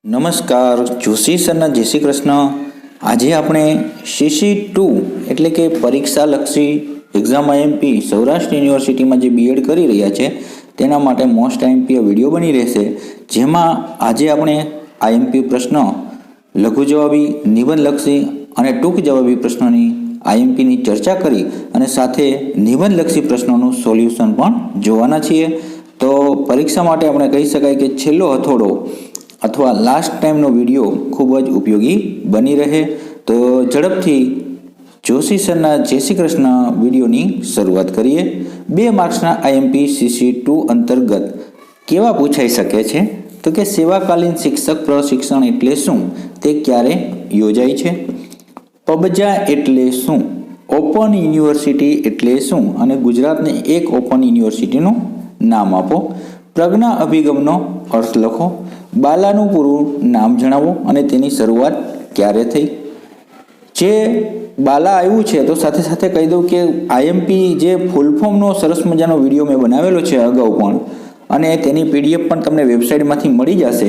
નમસ્કાર, જોશી સરના જય શ્રી કૃષ્ણ. આજે આપણે CC2 એટલે કે પરીક્ષાલક્ષી એક્ઝામ IMP સૌરાષ્ટ્ર યુનિવર્સિટીમાં જે બીએડ કરી રહ્યા છે તેના માટે મોસ્ટ IMP વિડીયો બની રહેશે, જેમાં આજે આપણે IMP પ્રશ્ન, લઘુ જવાબી, નિબંધલક્ષી અને ટૂંક જવાબી પ્રશ્નોની IMPની ચર્ચા કરી અને સાથે નિબંધલક્ષી પ્રશ્નોનું સોલ્યુશન પણ જોવાના છીએ. તો પરીક્ષા માટે આપણે કહી શકાય કે છેલ્લો હથોડો અથવા લાસ્ટ ટાઈમનો વિડીયો ખૂબ જ ઉપયોગી બની રહે. તો ઝડપથી જોશી સરના જય શ્રી કૃષ્ણ વિડીયોની શરૂઆત કરીએ. 2 માર્ક્સના IMP CC2 અંતર્ગત કેવા પૂછાઈ શકે છે? તો કે સેવાકાલીન શિક્ષક પ્રશિક્ષણ એટલે શું? તે ક્યારે યોજાય છે? પબજા એટલે શું? ઓપન યુનિવર્સિટી એટલે શું? અને ગુજરાતની એક ઓપન યુનિવર્સિટીનું નામ આપો. પ્રજ્ઞા અભિગમનો અર્થ લખો. બાલાનું પૂરું નામ જણાવો અને તેની શરૂઆત ક્યારે થઈ. જે બાલા આવ્યું છે તો સાથે સાથે કહી દઉં કે IMP જે ફૂલ ફોર્મનો સરસ મજાનો વિડીયો મેં બનાવેલો છે અગાઉ પણ, અને તેની PDF પણ તમને વેબસાઇટમાંથી મળી જશે.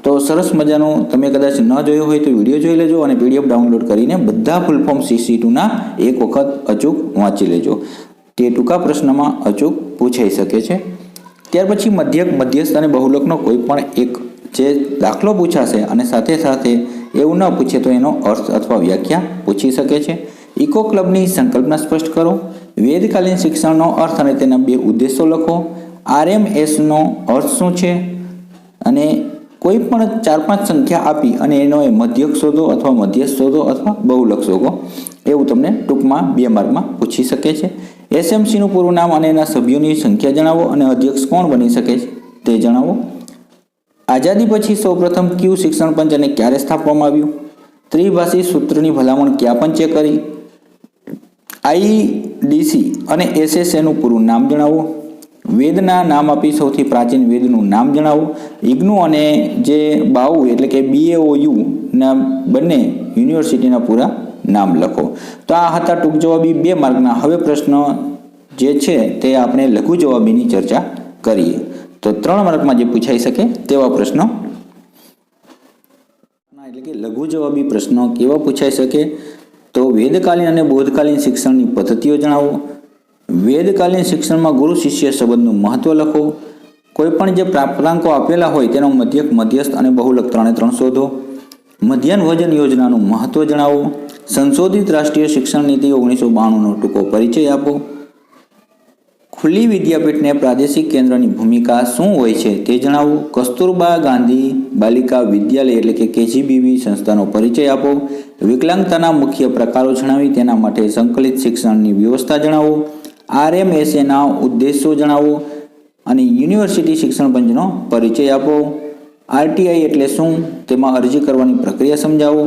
તો સરસ મજાનું તમે કદાચ ન જોયો હોય તો વિડીયો જોઈ લેજો અને PDF ડાઉનલોડ કરીને બધા ફૂલ ફોર્મ CC2ના એક વખત અચૂક વાંચી લેજો. તે ટૂંકા પ્રશ્નમાં અચૂક પૂછાઈ શકે છે. ત્યાર પછી મધ્યક, મધ્યસ્થ અને બહુલકનો કોઈ પણ એક જે દાખલો પૂછાશે અને સાથે સાથે એવું ન પૂછે તો એનો અર્થ અથવા વ્યાખ્યા પૂછી શકે છે. ઇકો ક્લબની સંકલ્પના સ્પષ્ટ કરો. વેદકાલીન શિક્ષણનો અર્થ અને તેના 2 ઉદ્દેશો લખો. RMSનો અર્થ શું છે? અને કોઈ પણ 4-5 સંખ્યા આપી અને એનો મધ્યક શોધો અથવા મધ્યસ્થ શોધો અથવા બહુલક શોધો, એવું તમને ટૂંકમાં 2 માર્કમાં પૂછી શકે છે. SMCનું પૂરું નામ અને એના સભ્યોની સંખ્યા જણાવો અને અધ્યક્ષ કોણ બની શકે છે તે જણાવો. આઝાદી પછી સૌપ્રથમ કયું શિક્ષણ પંચ અને ક્યારે સ્થાપવામાં આવ્યું? ત્રિભાષી સૂત્રની ભલામણ કયા પંચે કરી? IDC અને SSAનું પૂરું નામ જણાવો. વેદના નામ આપી સૌથી પ્રાચીન વેદનું નામ જણાવો. ઇગ્નુ અને જે બાઉ એટલે કે BAOU ના બંને યુનિવર્સિટીના પૂરા નામ લખો. તો આ હતા ટૂંક જવાબી 2 માર્કના. હવે પ્રશ્ન જે છે તે આપણે લઘુ જવાબીની ચર્ચા કરીએ. તો 3 માર્કમાં જે પૂછાઈ શકે તેવા પ્રશ્નો, એટલે કે લઘુ જવાબી પ્રશ્નો કેવા પૂછાઈ શકે? તો વેદકાલીન અને બોધકાલીન શિક્ષણની પદ્ધતિઓ જણાવો. વેદકાલીન શિક્ષણમાં ગુરુ શિષ્ય સંબંધનું મહત્વ લખો. કોઈ પણ જે પ્રાપ્તાંકો આપેલા હોય તેનો મધ્યક, મધ્યસ્થ અને બહુલક 3 શોધો. મધ્યાહ્ન ભોજન યોજનાનું મહત્વ જણાવો. સંશોધિત રાષ્ટ્રીય શિક્ષણ નીતિ 1992નો ટૂંકો પરિચય આપો. ખુલ્લી વિદ્યાપીઠને પ્રાદેશિક કેન્દ્રની ભૂમિકા શું હોય છે તે જણાવો. કસ્તુરબા ગાંધી બાલિકા વિદ્યાલય એટલે કે KGBV સંસ્થાનો પરિચય આપો. વિકલાંગતાના મુખ્ય પ્રકારો જણાવી તેના માટે સંકલિત શિક્ષણની વ્યવસ્થા જણાવો. RMSAના ઉદ્દેશો જણાવો અને યુનિવર્સિટી શિક્ષણ પંચનો પરિચય આપો. RTI એટલે શું? તેમાં અરજી કરવાની પ્રક્રિયા સમજાવો.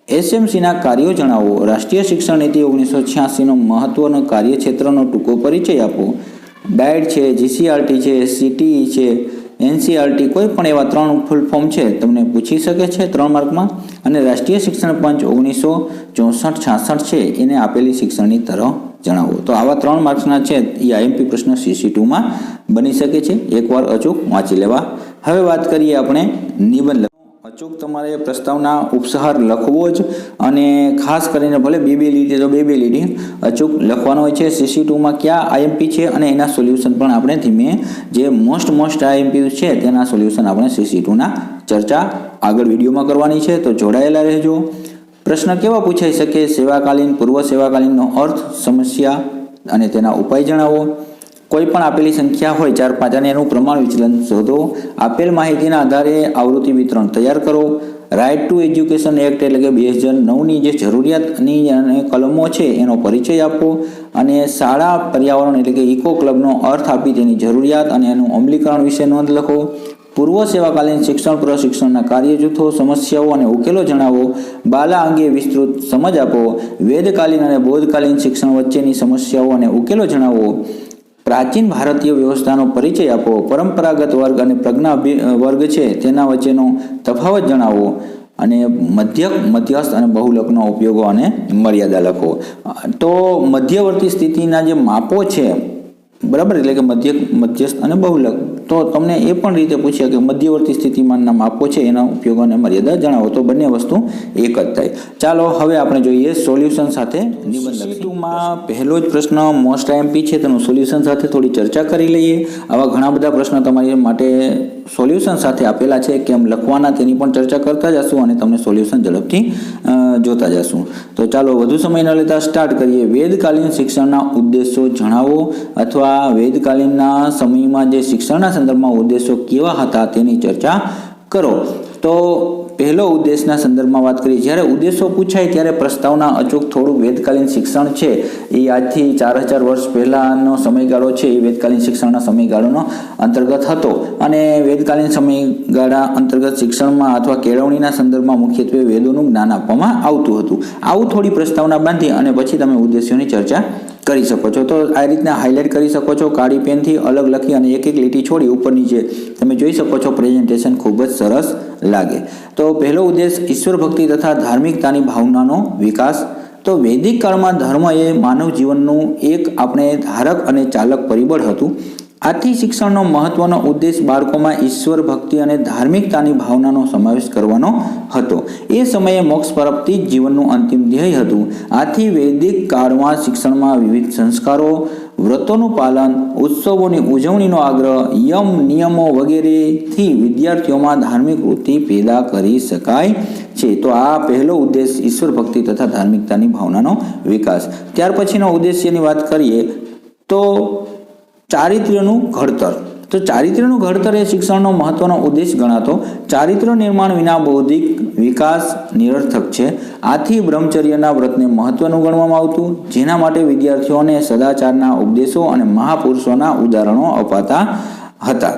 SMCના કાર્યો જણાવો. રાષ્ટ્રીય શિક્ષણ નીતિ 1986નો મહત્વનો કાર્યક્ષેત્રનો ટૂંકો પરિચય આપો. ડાયટ છે, GCRT છે, CTE છે, NCERT, કોઈ પણ એવા 3 ફૂલ ફોર્મ છે તમને પૂછી શકે છે 3 માર્કમાં. અને રાષ્ટ્રીય શિક્ષણ પંચ 1964-66 છે એને આપેલી શિક્ષણની તરફ જણાવો. તો આવા 3 માર્ક્સના છે એ IMP પ્રશ્ન CC2માં બની શકે છે. એકવાર અચૂક વાંચી લેવા. હવે વાત કરીએ આપણે નિબંધ. અચૂક તમારે પ્રસ્તાવના ઉપસહાર લખવો જ, અને ખાસ કરીને ભલે 2 લીટી તો 2 લીટી અચૂક લખવાનો હોય છે. CC2માં કયા IMP છે અને એના સોલ્યુશન પણ આપણે ધીમે જે મોસ્ટ IMP છે તેના સોલ્યુશન આપણે CC2ના ચર્ચા આગળ વિડીયોમાં કરવાની છે. તો જોડાયેલા રહેજો. પ્રશ્ન કેવા પૂછાઈ શકે? સેવાકાલીન, પૂર્વ સેવાકાલીનનો અર્થ, સમસ્યા અને તેના ઉપાય જણાવો. કોઈ પણ આપેલી સંખ્યા હોય 4-5 અને એનું પ્રમાણ વિચલન શોધો. આપેલ માહિતીના આધારે આવૃત્તિ વિતરણ તૈયાર કરો. રાઇટ ટુ એજ્યુકેશન એક્ટ એટલે કે 2009ની જે જરૂરિયાતની અને કલમો છે એનો પરિચય આપો. અને શાળા પર્યાવરણ એટલે કે ઇકો ક્લબનો અર્થ આપી તેની જરૂરિયાત અને એનું અમલીકરણ વિશે નોંધ લખો. પૂર્વ સેવાકાલીન શિક્ષણ પ્રશિક્ષણના કાર્ય જૂથો, સમસ્યાઓ અને ઉકેલો જણાવો. બાલા અંગે વિસ્તૃત સમજ આપો. વેદકાલીન અને બોધકાલીન શિક્ષણ વચ્ચેની સમસ્યાઓ અને ઉકેલો જણાવો. પ્રાચીન ભારતીય વ્યવસ્થાનો પરિચય આપો. પરંપરાગત વર્ગ અને પ્રજ્ઞા વર્ગ છે તેના વચ્ચેનો તફાવત જણાવો. અને મધ્યક, મધ્યસ્થ અને બહુલકનો ઉપયોગો અને મર્યાદા લખો. તો મધ્યવર્તી સ્થિતિના જે માપો છે, બરાબર, એટલે કે મધ્યક, મધ્યસ્થ અને બહુલક તો તમને એ પણ રીતે પૂછ્યા કે મધ્યવર્તી સ્થિતિમાનના માપો છે એના ઉપયોગ અને મર્યાદા જણાવો, તો બંને વસ્તુ એક જ થાય. ચાલો હવે આપણે જોઈએ સોલ્યુશન સાથે નિબંધ લખીએ. પહેલો જ પ્રશ્ન મોસ્ટ આઈએમપી છે, તેનું સોલ્યુશન સાથે થોડી ચર્ચા કરી લઈએ. આવા ઘણા બધા પ્રશ્નો તમારી માટે સોલ્યુશન સાથે આપેલા છે, કેમ લખવાના તેની પણ ચર્ચા કરતા જશું અને તમને સોલ્યુશન ઝડપથી જોતા જશું. તો ચાલો વધુ સમય ન લેતા સ્ટાર્ટ કરીએ. વેદકાલીન શિક્ષણના ઉદ્દેશો જણાવો, અથવા વેદકાલીનના સમયમાં જે શિક્ષણના સંદર્ભમાં ઉદ્દેશો કેવા હતા તેની ચર્ચા કરો. તો પહેલો ઉદ્દેશના સંદર્ભમાં વાત કરીએ. જ્યારે ઉદ્દેશો પૂછાય ત્યારે પ્રસ્તાવના અચૂક થોડુંક વેદકાલીન શિક્ષણ છે એ આજથી 4000 વર્ષ પહેલાંનો સમયગાળો છે એ વેદકાલીન શિક્ષણના સમયગાળાનો અંતર્ગત હતો, અને વેદકાલીન સમયગાળા અંતર્ગત શિક્ષણમાં અથવા કેળવણીના સંદર્ભમાં મુખ્યત્વે વેદોનું જ્ઞાન આપવામાં આવતું હતું. આવું થોડી પ્રસ્તાવના બાંધી અને પછી તમે ઉદ્દેશોની ચર્ચા કરી શકો છો. તો આ રીતના હાઇલાઇટ કરી શકો છો કાળી પેનથી, અલગ લખી અને એક એક લીટી છોડી ઉપર નીચે તમે જોઈ શકો છો. પ્રેઝન્ટેશન ખૂબ જ સરસ લાગે. તો પહેલો ઉદ્દેશ ઈશ્વર ભક્તિ તથા ધાર્મિકતાની ભાવનાનો વિકાસ. તો વૈદિક કાળમાં ધર્મ એ માનવ જીવનનું એક આપણે ધારક અને ચાલક પરિબળ હતું. આથી શિક્ષણનો મહત્વનો ઉદ્દેશ બાળકોમાં ઈશ્વર ભક્તિ અને ધાર્મિકતાની ભાવનાનો સમાવેશ કરવાનો હતો. એ સમયે મોક્ષ પ્રાપ્તિ જ જીવનનું અંતિમ ધ્યેય હતું. આથી વૈદિક કાળમાં શિક્ષણમાં વિવિધ સંસ્કારો, વ્રતોનું પાલન, ઉત્સવોની ઉજવણીનો આગ્રહ, યમ નિયમો વગેરેથી વિદ્યાર્થીઓમાં ધાર્મિક વૃત્તિ પેદા કરી શકાય છે. તો આ પહેલો ઉદ્દેશ ઈશ્વર ભક્તિ તથા ધાર્મિકતાની ભાવનાનો વિકાસ. ત્યાર પછીનો ઉદ્દેશ્યની વાત કરીએ તો ચારિત્ર્યનું ઘડતર. તો ચારિત્ર્યનું ઘડતર એ શિક્ષણનો મહત્વનો ઉદ્દેશ ગણાતો. ચારિત્ર્ય નિર્માણ વિના બૌદ્ધિક વિકાસ નિરર્થક છે. આથી બ્રહ્મચર્યના વ્રતને મહત્વનું ગણવામાં આવતું, જેના માટે વિદ્યાર્થીઓને સદાચારના ઉપદેશો અને મહાપુરુષોના ઉદાહરણો અપાતા હતા.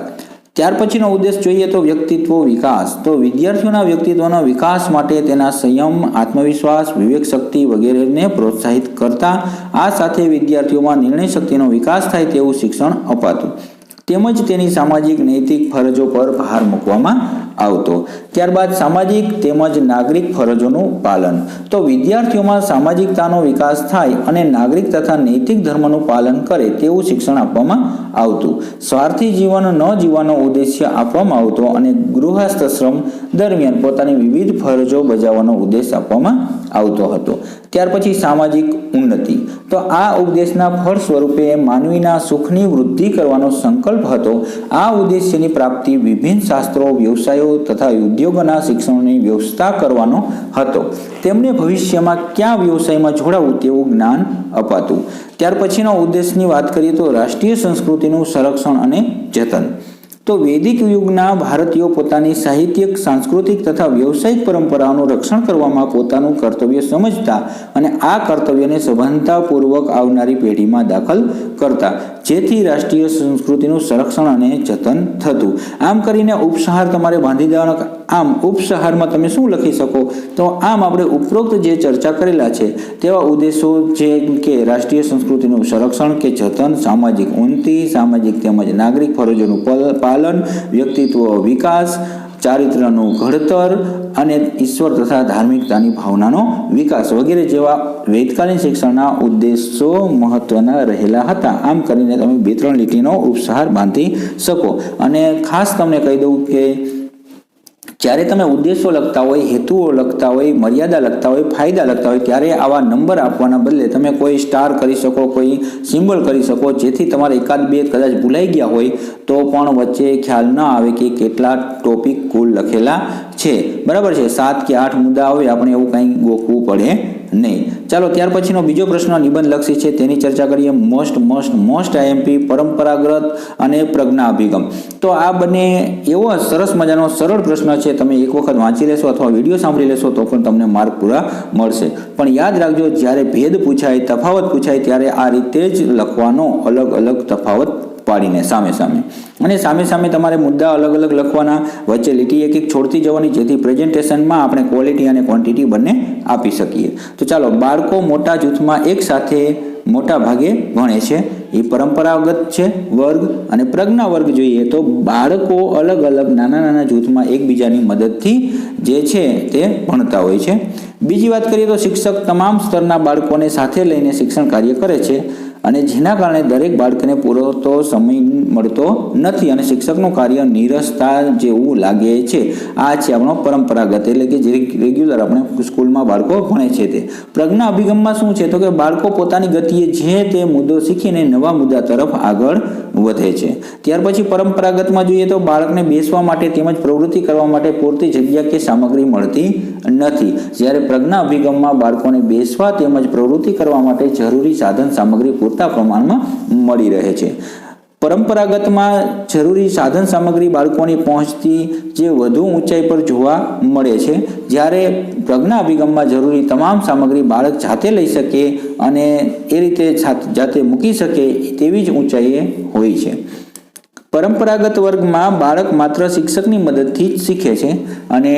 ત્યાર પછીનો ઉદ્દેશ જોઈએ તો વ્યક્તિત્વ વિકાસ. તો વિદ્યાર્થીઓના વ્યક્તિત્વના વિકાસ માટે તેના સંયમ, આત્મવિશ્વાસ, વિવેક શક્તિ વગેરેને પ્રોત્સાહિત કરતા, આ સાથે વિદ્યાર્થીઓમાં નિર્ણય શક્તિનો વિકાસ થાય તેવું શિક્ષણ અપાતું, તેમજ તેની સામાજિક નૈતિક ફરજો પર ભાર મૂકવામાં આવતો. ત્યારબાદ સામાજિક તેમજ નાગરિક ફરજોનું પાલન. તો વિદ્યાર્થીઓમાં સામાજિકતાનો વિકાસ થાય અને નાગરિક તથા નૈતિક ધર્મનું પાલન કરે તેવું શિક્ષણ આપવામાં આવતું. સ્વાર્થી જીવન ન જીવવાનો ઉદ્દેશ્ય આપવામાં આવતો અને ગૃહસ્થશ્રમ દરમિયાન પોતાની વિવિધ ફરજો બજાવવાનો ઉદ્દેશ આપવામાં આવતો હતો. ત્યાર પછી સામાજિક ઉન્નતિ. તો આ ઉપદેશના ફળ સ્વરૂપે માનવીના સુખની વૃદ્ધિ કરવાનો સંકલ્પ હતો. આ ઉદ્દેશ્યની પ્રાપ્તિ વિભિન્ન શાસ્ત્રો, વ્યવસાયો તથા ઉદ્યોગોના શિક્ષણની વ્યવસ્થા કરવાનો હતો. તેમને ભવિષ્યમાં કયા વ્યવસાયમાં જોડાવું તેવું જ્ઞાન અપાતું. ત્યાર પછીનો ઉદ્દેશની વાત કરીએ તો રાષ્ટ્રીય સંસ્કૃતિનું સંરક્ષણ અને જતન. તો વૈદિક યુગના ભારતીયો પોતાની સાહિત્યિક, સાંસ્કૃતિક તથા વ્યવસાયિક પરંપરાઓનું રક્ષણ કરવામાં પોતાનું કર્તવ્ય સમજતા અને આ કર્તવ્યને સભાનતાપૂર્વક આવનારી પેઢીમાં દાખલ કરતા, જેથી રાષ્ટ્રીય સંસ્કૃતિનું સંરક્ષણ અને જતન થતું. આમ કરીને ઉપસહાર તમારે બાંધી દેવાનો. આમ ઉપસહારમાં તમે શું લખી શકો? તો આમ આપણે ઉપરોક્ત જે ચર્ચા કરેલા છે તેવા ઉદ્દેશો જે કે રાષ્ટ્રીય સંસ્કૃતિનું સંરક્ષણ કે જતન, સામાજિક ઉન્નતિ, સામાજિક તેમજ નાગરિક ફરજોનું પાલન, વ્યક્તિત્વ વિકાસ, ચારિત્ર્યનું ઘડતર અને ઈશ્વર તથા ધાર્મિકતાની ભાવનાનો વિકાસ વગેરે જેવા વેદકાલીન શિક્ષણના ઉદ્દેશો મહત્વના રહેલા હતા. આમ કરીને તમે 2-3 લીટીનો ઉપસહાર બાંધી શકો. અને ખાસ તમને કહી દઉં કે જ્યારે તમે ઉદ્દેશો લખતા હોય, હેતુઓ લખતા હોય, મર્યાદા લખતા હોય, ફાયદા લખતા હોય, ત્યારે આવા નંબર આપવાના બદલે તમે કોઈ સ્ટાર કરી શકો, કોઈ સિમ્બોલ કરી શકો, જેથી તમારે 1-2 કદાચ ભૂલાઈ ગયા હોય તો પણ વચ્ચે ખ્યાલ ન આવે કે કેટલા ટોપિક કુલ લખેલા છે. બરાબર છે? 7 કે 8 મુદ્દા આવે, આપણે એવું કંઈ ગોખવું પડે નહીં. ચાલો ત્યાર પછીનો બીજો પ્રશ્ન નિબંધલક્ષી છે, તેની ચર્ચા કરીએ. મોસ્ટ આઈએમપી પરંપરાગત અને પ્રજ્ઞા અભિગમ. તો આ બંને એવો સરસ મજાનો સરળ પ્રશ્ન છે. તમે એક વખત વાંચી લેશો અથવા વિડીયો સાંભળી લેશો તો પણ તમને માર્ક પૂરા મળશે. પણ યાદ રાખજો, જ્યારે ભેદ પૂછાય, તફાવત પૂછાય ત્યારે આ રીતે જ લખવાનો, અલગ અલગ તફાવત પાડીને સામે સામે. અને સામે સામે તમારે મુદ્દા અલગ અલગ લખવાના, વચ્ચે લીટી એક છોડતી જવાની, જેથી પ્રેઝન્ટેશનમાં આપણે ક્વોલિટી અને ક્વોન્ટિટી બંને આપી શકીએ. તો ચાલો, બાળકો મોટા જૂથમાં એક સાથે મોટા ભાગે ભણે છે એ પરંપરાગત છે વર્ગ. અને પ્રજ્ઞા વર્ગ જોઈએ તો બાળકો અલગ અલગ નાના જૂથમાં એકબીજાની મદદથી જે છે તે ભણતા હોય છે. બીજી વાત કરીએ તો શિક્ષક તમામ સ્તરના બાળકોને સાથે લઈને શિક્ષણ કાર્ય કરે છે. અને જેના કારણે દરેક બાળકને પૂરતો સમય મળતો નથી અને શિક્ષકનું કાર્ય નીરસતા જેવું લાગે છે. આ છે આપણો પરંપરાગત, એટલે કે જે રેગ્યુલર આપણે સ્કૂલમાં બાળકો ભણે છે તે. પ્રજ્ઞા અભિગમમાં શું છે તો કે બાળકો પોતાની ગતિએ જે તે મુદ્દો શીખીને નવા મુદ્દા તરફ આગળ વધે છે. ત્યાર પછી પરંપરાગતમાં જોઈએ તો બાળકને બેસવા માટે તેમજ પ્રવૃત્તિ કરવા માટે પૂરતી જગ્યા કે સામગ્રી મળતી નથી. જ્યારે પ્રજ્ઞા અભિગમમાં બાળકોને બેસવા તેમજ પ્રવૃત્તિ કરવા માટે જરૂરી સાધન સામગ્રી પૂરતા પ્રમાણમાં મળી રહે છે. પરંપરાગતમાં જરૂરી સાધન સામગ્રી બાળકોની પહોંચતી જે વધુ ઊંચાઈ પર જોવા મળે છે, જ્યારે પ્રજ્ઞા અભિગમમાં જરૂરી તમામ સામગ્રી બાળક જાતે લઈ શકે અને એ રીતે જાતે મૂકી શકે તેવી જ ઊંચાઈએ હોય છે. પરંપરાગત વર્ગમાં બાળક માત્ર શિક્ષકની મદદથી જ શીખે છે અને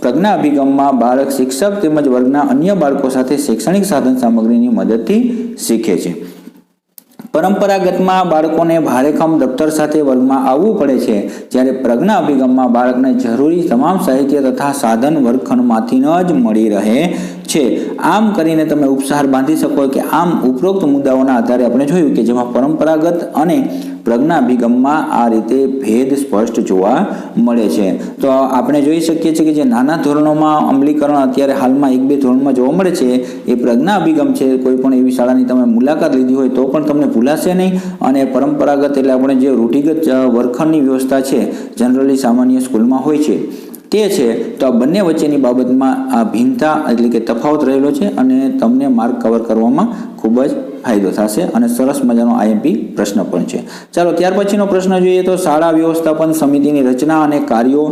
પ્રજ્ઞા અભિગમમાં બાળક શિક્ષક તેમજ વર્ગના અન્ય બાળકો સાથે શૈક્ષણિક સાધન સામગ્રીની મદદથી શીખે છે. પરંપરાગતમાં બાળકોને ભારેખમ દફતર સાથે વર્ગમાં આવવું પડે છે, જ્યારે પ્રજ્ઞા અભિગમમાં બાળકને જરૂરી તમામ સાહિત્ય તથા સાધન વર્ગખંડમાંથી જ મળી રહે છે. આમ કરીને તમે ઉપસાર બાંધી શકો કે આમ ઉપરોક્ત મુદ્દાઓના આધારે આપણે જોયું કે જેમાં પરંપરાગત અને પ્રજ્ઞા અભિગમમાં આ રીતે ભેદ સ્પષ્ટ જોવા મળે છે. તો આપણે જોઈ શકીએ છીએ કે જે નાના ધોરણોમાં અમલીકરણ અત્યારે હાલમાં 1-2 ધોરણમાં જોવા મળે છે એ પ્રજ્ઞા અભિગમ છે. કોઈ પણ એવી શાળાની તમે મુલાકાત લીધી હોય તો પણ તમને ભૂલાશે નહીં. અને પરંપરાગત એટલે આપણે જે રૂઢિગત વર્ગખંડની વ્યવસ્થા છે જનરલી સામાન્ય સ્કૂલમાં હોય છે તે છે. તો આ બંને વચ્ચેની બાબતમાં આ ભિન્નતા એટલે કે તફાવત રહેલો છે અને તમને માર્ક કવર કરવામાં ખૂબ જ ફાયદો થશે અને સરસ મજાનો આઈએમપી પ્રશ્ન પણ છે. ચાલો ત્યાર પછીનો પ્રશ્ન જોઈએ તો શાળા વ્યવસ્થાપન સમિતિની રચના અને કાર્યો.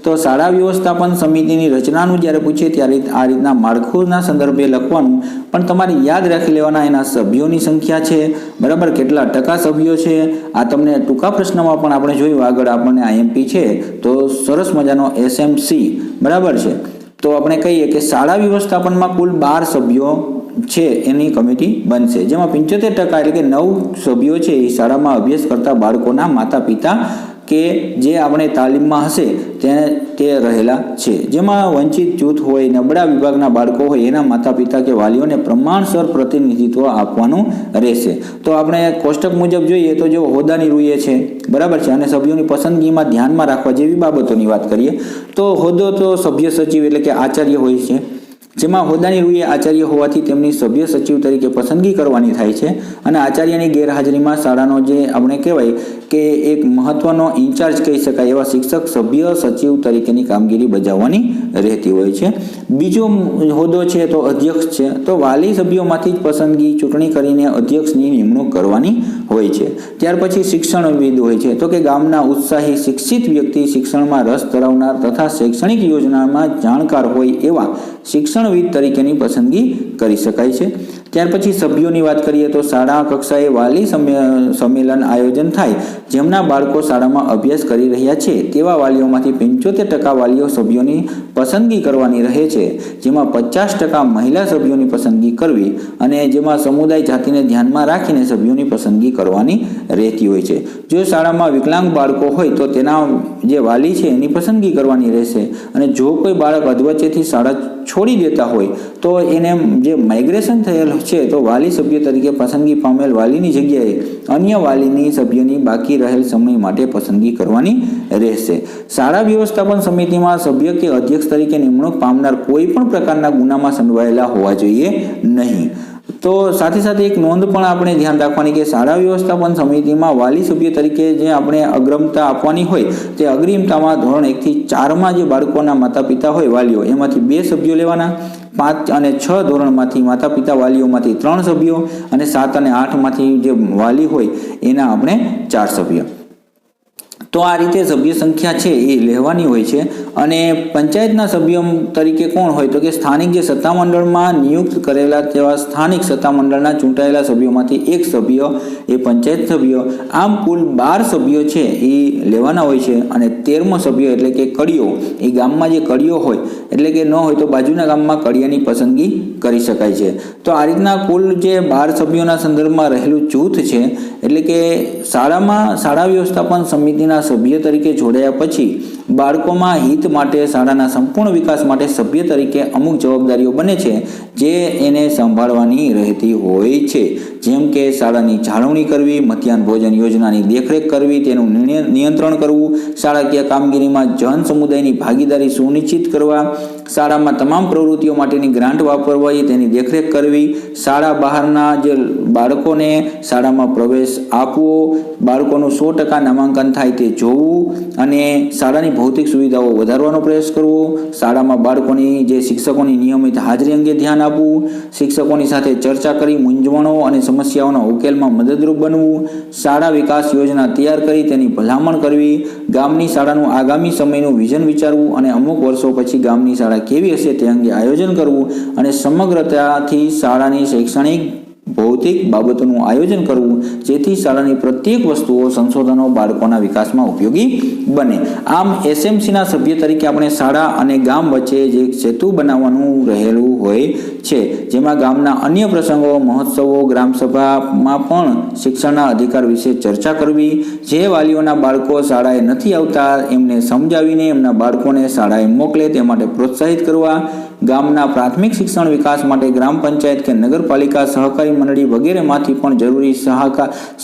તો શાળા વ્યવસ્થાપન સમિતિની રચનાનું જ્યારે પૂછે ત્યારે આ રીતના માળખુંના સંદર્ભે લખવાનું, પણ તમારે યાદ રાખી લેવાના એના સભ્યોની સંખ્યા છે, બરાબર, કેટલા ટકા સભ્યો છે. આ તમને ટૂંકા પ્રશ્નમાં પણ આપણે જોયું આગળ આપણને આઈએમપી છે તો સરસ મજાનો એસએમસી, બરાબર છે. તો આપણે કહીએ કે શાળા વ્યવસ્થાપનમાં કુલ 12 સભ્યો છે એની કમિટી બનશે, જેમાં 75% એટલે કે 9 સભ્યો છે એ શાળામાં અભ્યાસ કરતા બાળકોના માતા પિતા કે જે આપણે તાલીમમાં હશે તે રહેલા છે. જેમાં વંચિત જૂથ હોય, નબળા વિભાગના બાળકો હોય એના માતા પિતા કે વાલીઓને પ્રમાણસર પ્રતિનિધિત્વ આપવાનું રહેશે. તો આપણે કોષ્ટક મુજબ જોઈએ તો જો હોદ્દાની રૂએ છે, બરાબર છે, અને સભ્યોની પસંદગીમાં ધ્યાનમાં રાખવા જેવી બાબતોની વાત કરીએ તો હોદ્દો તો સભ્ય સચિવ એટલે કે આચાર્ય હોય છે, જેમાં હોદ્દાની રૂએ આચાર્ય હોવાથી તેમની સભ્ય સચિવ તરીકે પસંદગી કરવાની થાય છે. અને આચાર્યની ગેરહાજરીમાં શાળાનો જે આપણે કહેવાય કે એક મહત્વનો ઇન્ચાર્જ કહી શકાય એવા શિક્ષક સભ્ય સચિવ તરીકેની કામગીરી બજાવવાની રહેતી હોય છે. બીજો હોદ્દો છે તો અધ્યક્ષ છે. તો વાલી સભ્યોમાંથી જ પસંદગી ચૂંટણી કરીને અધ્યક્ષની નિમણૂક કરવાની હોય છે. ત્યાર પછી શિક્ષણવિદ હોય છે. તો કે ગામના ઉત્સાહી શિક્ષિત વ્યક્તિ, શિક્ષણમાં રસ ધરાવનાર તથા શૈક્ષણિક યોજનામાં જાણકાર હોય એવા શિક્ષણવિદ તરીકેની પસંદગી કરી શકાય છે. ત્યાર પછી સભ્યોની વાત કરીએ તો શાળા કક્ષાએ વાલી સંમેલન આયોજન થાય, જેમના બાળકો શાળામાં અભ્યાસ કરી રહ્યા છે તેવા વાલીઓમાંથી 75% વાલીઓ સભ્યોની પસંદગી કરવાની રહે છે, જેમાં 50% મહિલા સભ્યોની પસંદગી કરવી અને જેમાં સમુદાય જાતિને ધ્યાનમાં રાખીને સભ્યોની પસંદગી કરવાની રહેતી હોય છે. જો શાળામાં વિકલાંગ બાળકો હોય તો તેના જે વાલી છે એની પસંદગી કરવાની રહેશે. અને જો કોઈ બાળક અધવચ્ચેથી શાળા છોડી દેતા હોય તો એને જે માઇગ્રેશન થયેલ છે તો વાલી સભ્ય તરીકે પસંદગી પામેલ વાલીની જગ્યાએ અન્ય વાલીની સભ્યની બાકી રહેલ સમય માટે પસંદગી કરવાની રહેશે. શાળા વ્યવસ્થાપન સમિતિમાં સભ્ય કે અધ્યક્ષ તરીકે નિમણૂક પામનાર કોઈ પણ પ્રકારના ગુનામાં સંડોવાયેલા હોવા જોઈએ નહીં. તો સાથે સાથે એક નોંધ પણ આપણે ધ્યાન રાખવાની કે શાળા વ્યવસ્થાપન સમિતિમાં વાલી સભ્ય તરીકે જે આપણે અગ્રમતા આપવાની હોય તે અગ્રિમતામાં ધોરણ 1 થી 4માં જે બાળકોના માતા પિતા હોય વાલીઓ એમાંથી 2 સભ્યો લેવાના, 5 અને 6 ધોરણમાંથી માતા પિતા વાલીઓમાંથી 3 સભ્યો અને 7 અને 8માંથી જે વાલી હોય એના આપણે 4 સભ્યો. તો આ રીતે સભ્ય સંખ્યા છે એ લેવાની હોય છે. અને પંચાયતના સભ્યો તરીકે કોણ હોય તો કે સ્થાનિક જે સત્તામંડળમાં નિયુક્ત કરેલા તેવા સ્થાનિક સત્તામંડળના ચૂંટાયેલા સભ્યોમાંથી એક સભ્ય એ પંચાયત સભ્ય. આમ કુલ 12 સભ્યો છે એ લેવાના હોય છે. અને 13મો સભ્ય એટલે કે કડીઓ, એ ગામમાં જે કડીઓ હોય એટલે કે ન હોય તો બાજુના ગામમાં કડિયાની પસંદગી કરી શકાય છે. તો આ રીતના કુલ જે 12 સભ્યોના સંદર્ભમાં રહેલું જૂથ છે. એટલે કે શાળા વ્યવસ્થાપન સમિતિના સભ્ય તરીકે જોડાયા પછી બાળકોમાં હિત માટે શાળાના સંપૂર્ણ વિકાસ માટે સભ્ય તરીકે અમુક જવાબદારીઓ બને છે જે એને સંભાળવાની રહેતી હોય છે, જેમ કે શાળાની જાળવણી કરવી, મધ્યાહન ભોજન યોજનાની દેખરેખ કરવી, તેનું નિયંત્રણ કરવું, શાળાકીય કામગીરીમાં જન સમુદાયની ભાગીદારી સુનિશ્ચિત કરવા, શાળામાં તમામ પ્રવૃત્તિઓ માટેની ગ્રાન્ટ વાપરવી, તેની દેખરેખ કરવી, શાળા બહારના જે બાળકોને શાળામાં પ્રવેશ આપવો, બાળકોનું 100% નામાંકન થાય તે જોવું અને શાળાની ભૌતિક સુવિધાઓ વધારવાનો પ્રયાસ કરવો, શાળામાં બાળકોની જે શિક્ષકોની નિયમિત હાજરી અંગે ધ્યાન આપવું, શિક્ષકોની સાથે ચર્ચા કરી મૂંઝવણો અને સમસ્યાઓના ઉકેલમાં મદદરૂપ બનવું, શાળા વિકાસ યોજના તૈયાર કરી તેની ભલામણ કરવી, ગામની શાળાનું આગામી સમયનું વિઝન વિચારવું અને અમુક વર્ષો પછી ગામની શાળા કેવી હશે તે અંગે આયોજન કરવું અને સમગ્રતાથી શાળાની શૈક્ષણિક ભૌતિક બાબતોનું આયોજન કરવું, જેથી શાળાની પ્રત્યેક વસ્તુઓ સંશોધનો બાળકોના વિકાસમાં ઉપયોગી બને. આમ એસએમસીના સભ્ય તરીકે આપણે શાળા અને ગામ વચ્ચે જે સેતુ બનાવવાનું રહેલું હોય છે, જેમાં ગામના અન્ય પ્રસંગો, મહોત્સવો, ગ્રામસભામાં પણ શિક્ષણના અધિકાર વિશે ચર્ચા કરવી, જે વાલીઓના બાળકો શાળાએ નથી આવતા એમને સમજાવીને એમના બાળકોને શાળાએ મોકલે તે માટે પ્રોત્સાહિત કરવા, ગામના પ્રાથમિક શિક્ષણ વિકાસ માટે ગ્રામ પંચાયત કે નગરપાલિકા, સહકારી મંડળી વગેરેમાંથી પણ જરૂરી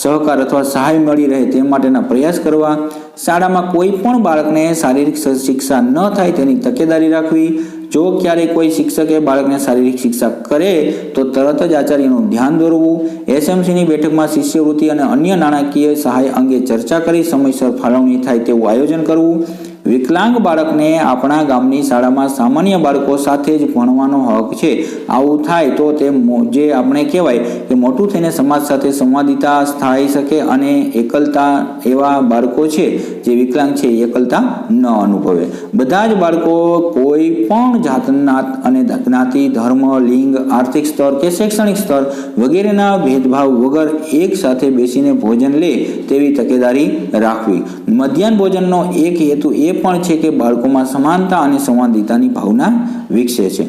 સહકાર અથવા સહાય મળી રહે તે માટેના પ્રયાસ કરવા, શાળામાં કોઈ પણ બાળકને શારીરિક શિક્ષા ન થાય તેની તકેદારી રાખવી, જો ક્યારેય કોઈ શિક્ષકે બાળકને શારીરિક શિક્ષા કરે તો તરત જ આચાર્યનું ધ્યાન દોરવું, એસએમસીની બેઠકમાં શિષ્યવૃત્તિ અને અન્ય નાણાકીય સહાય અંગે ચર્ચા કરી સમયસર ફાળવણી થાય તેવું આયોજન કરવું, વિકલાંગ બાળકને આપણા ગામની શાળામાં સામાન્ય બાળકો સાથે જ ભણવાનો હક છે. આવું થાય તો તે જે આપણે કહેવાય કે મોટું થઈને સમાજ સાથે સંવાદિતા થઈ શકે અને એકલતા એવા બાળકો છે જે વિકલાંગ છે એકલતા ન અનુભવે. બધા જ બાળકો કોઈ પણ જાતના અને જ્ઞાતિ, ધર્મ, લિંગ, આર્થિક સ્તર કે શૈક્ષણિક સ્તર વગેરેના ભેદભાવ વગર એક સાથે બેસીને ભોજન લે તેવી તકેદારી રાખવી. મધ્યાહન ભોજનનો એક હેતુ એ પણ છે કે બાળકોમાં સમાનતા અને સંવાદિતાની ભાવના વિકસે છે.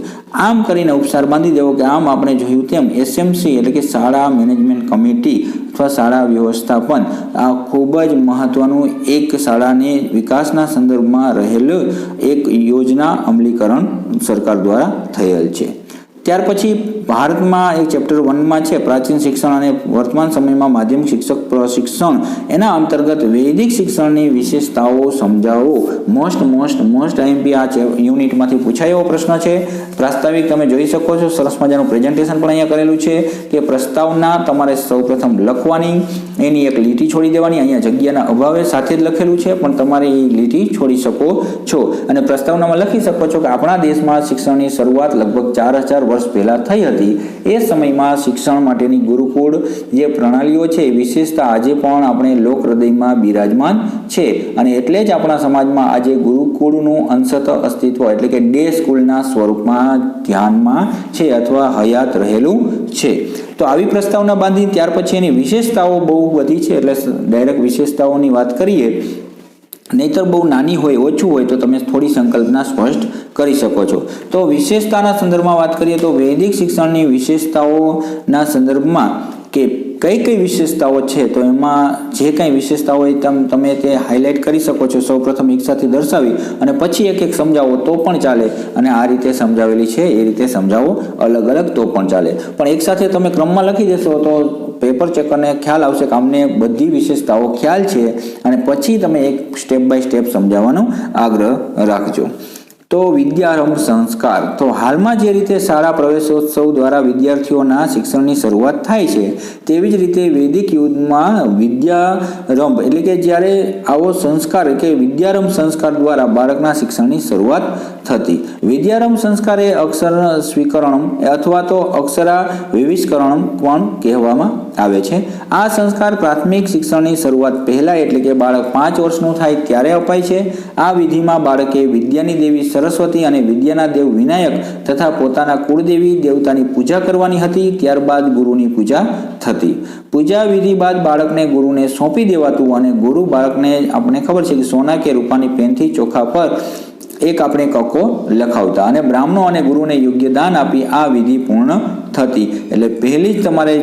આમ કરીને ઉપસાર બાંધી દેવો કે આમ આપણે જોયું તેમ એસએમસી એટલે કે શાળા મેનેજમેન્ટ કમિટી અથવા શાળા વ્યવસ્થાપન આ ખૂબ જ મહત્વનું એક શાળાને વિકાસના સંદર્ભમાં રહેલું એક યોજના અમલીકરણ સરકાર દ્વારા થયેલ છે. ત્યાર પછી ભારતમાં એક ચેપ્ટર 1માં છે પ્રાચીન શિક્ષણ અને વર્તમાન સમયમાં માધ્યમિક શિક્ષક પ્રશિક્ષણ. એના અંતર્ગત વૈદિક શિક્ષણની વિશેષતાઓ સમજાવો. મોસ્ટ આઈએમપી આ યુનિટમાંથી પૂછાયેલો પ્રશ્ન છે. પ્રાસ્તાવિક તમે જોઈ શકો છો, સરસ મજાનું પ્રેઝન્ટેશન પણ અહીંયા કરેલું છે કે પ્રસ્તાવના તમારે સૌપ્રથમ લખવાની, એની એક લીટી છોડી દેવાની. અહીંયા જગ્યાના અભાવે સાથે જ લખેલું છે પણ તમારે એ લીટી છોડી શકો છો અને પ્રસ્તાવનામાં લખી શકો છો કે આપણા દેશમાં શિક્ષણની શરૂઆત લગભગ 4000 વર્ષ પહેલા થઈ હતી. એ સમયમાં શિક્ષણ માટેની ગુરુકુળ જે પ્રણાલીઓ છે વિશેષતા આજે પણ આપણે લોક હૃદયમાં બિરાજમાન છે અને એટલે જ આપણા સમાજમાં આજે ગુરુકુળનું અંશતઃ અસ્તિત્વ એટલે કે ડે સ્કૂલના સ્વરૂપમાં ધ્યાનમાં છે અથવા હયાત રહેલું છે. તો આવી પ્રસ્તાવના બાંધી ત્યાર પછી એની વિશેષતાઓ બહુ બધી છે એટલે ડાયરેક્ટ વિશેષતાઓની વાત કરીએ, નહીતર બહુ નાની હોય, ઓછું હોય તો તમે થોડી સંકલ્પના સ્પષ્ટ કરી શકો છો. તો વિશેષતાના સંદર્ભમાં વાત કરીએ તો વૈદિક શિક્ષણની વિશેષતાઓના સંદર્ભમાં કે કઈ વિશેષતાઓ છે તો એમાં જે કંઈ વિશેષતાઓ હોય તમે તે હાઇલાઇટ કરી શકો છો. સૌપ્રથમ એકસાથે દર્શાવી અને પછી એક સમજાવો તો પણ ચાલે અને આ રીતે સમજાવેલી છે એ રીતે સમજાવો અલગ અલગ તો પણ ચાલે. પણ એકસાથે તમે ક્રમમાં લખી દેશો તો પેપર ચેકરને ખ્યાલ આવશે કે અમને બધી વિશેષતાઓ ખ્યાલ છે અને પછી તમે એક સ્ટેપ બાય સ્ટેપ સમજાવવાનો આગ્રહ રાખજો. તો વિદ્યારંભ સંસ્કાર. તો હાલમાં જે રીતે શાળા પ્રવેશોત્સવ દ્વારા વિદ્યાર્થીઓના શિક્ષણની શરૂઆત થાય છે તેવી જ રીતે વૈદિક યુગમાં વિદ્યારંભ એટલે કે જ્યારે આવો સંસ્કાર કે વિદ્યારંભ સંસ્કાર દ્વારા બાળકના શિક્ષણની શરૂઆત થતી. વિદ્યારંભ સંસ્કાર એ અક્ષર સ્વીકરણમ અથવા તો અક્ષરા વિવિષ્કરણમ પણ કહેવામાં આવે છે. આ સંસ્કાર પ્રાથમિક શિક્ષણની શરૂઆત પહેલા એટલે કે બાળક 5 વર્ષનું થાય ત્યારે અપાય છે. આ વિધિમાં બાળકે વિદ્યાની દેવી સરસ્વતી અને વિદ્યાના દેવ વિનાયક તથા પોતાના કુળદેવી દેવતાની પૂજા કરવાની હતી. ત્યારબાદ ગુરુની પૂજા થતી. પૂજા વિધિ બાદ બાળકને ગુરુને સોંપી દેવાતું અને ગુરુ બાળકને આપણે ખબર છે કે સોના કે રૂપાની પેનથી ચોખા પર એક આપણે કક્કો લખાવતા અને બ્રાહ્મણો અને ગુરુને યોગ્ય દાન આપી આ વિધિ પૂર્ણ થતી. એટલે પહેલી જ તમારે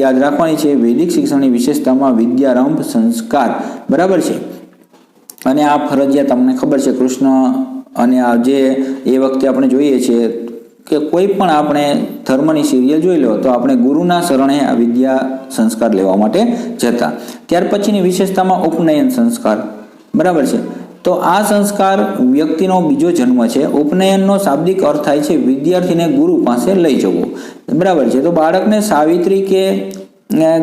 યાદ રાખવાની છે વૈદિક શિક્ષણની વિશેષતામાં વિદ્યારંભ સંસ્કાર. બરાબર છે. અને આ ફરજિયાત તમને ખબર છે કૃષ્ણ અને આ જે એ વખતે આપણે જોઈએ છીએ કે કોઈ પણ આપણે ધર્મની સિરિયલ જોઈ લો તો આપણે ગુરુના શરણે આ વિદ્યા સંસ્કાર લેવા માટે જતા. ત્યાર પછીની વિશેષતામાં ઉપનયન સંસ્કાર, બરાબર છે. તો આ સંસ્કાર વ્યક્તિનો બીજો જન્મ છે. ઉપનયનનો શાબ્દિક અર્થ થાય છે વિદ્યાર્થીને ગુરુ પાસે લઈ જવો, બરાબર છે. તો બાળકને સાવિત્રી કે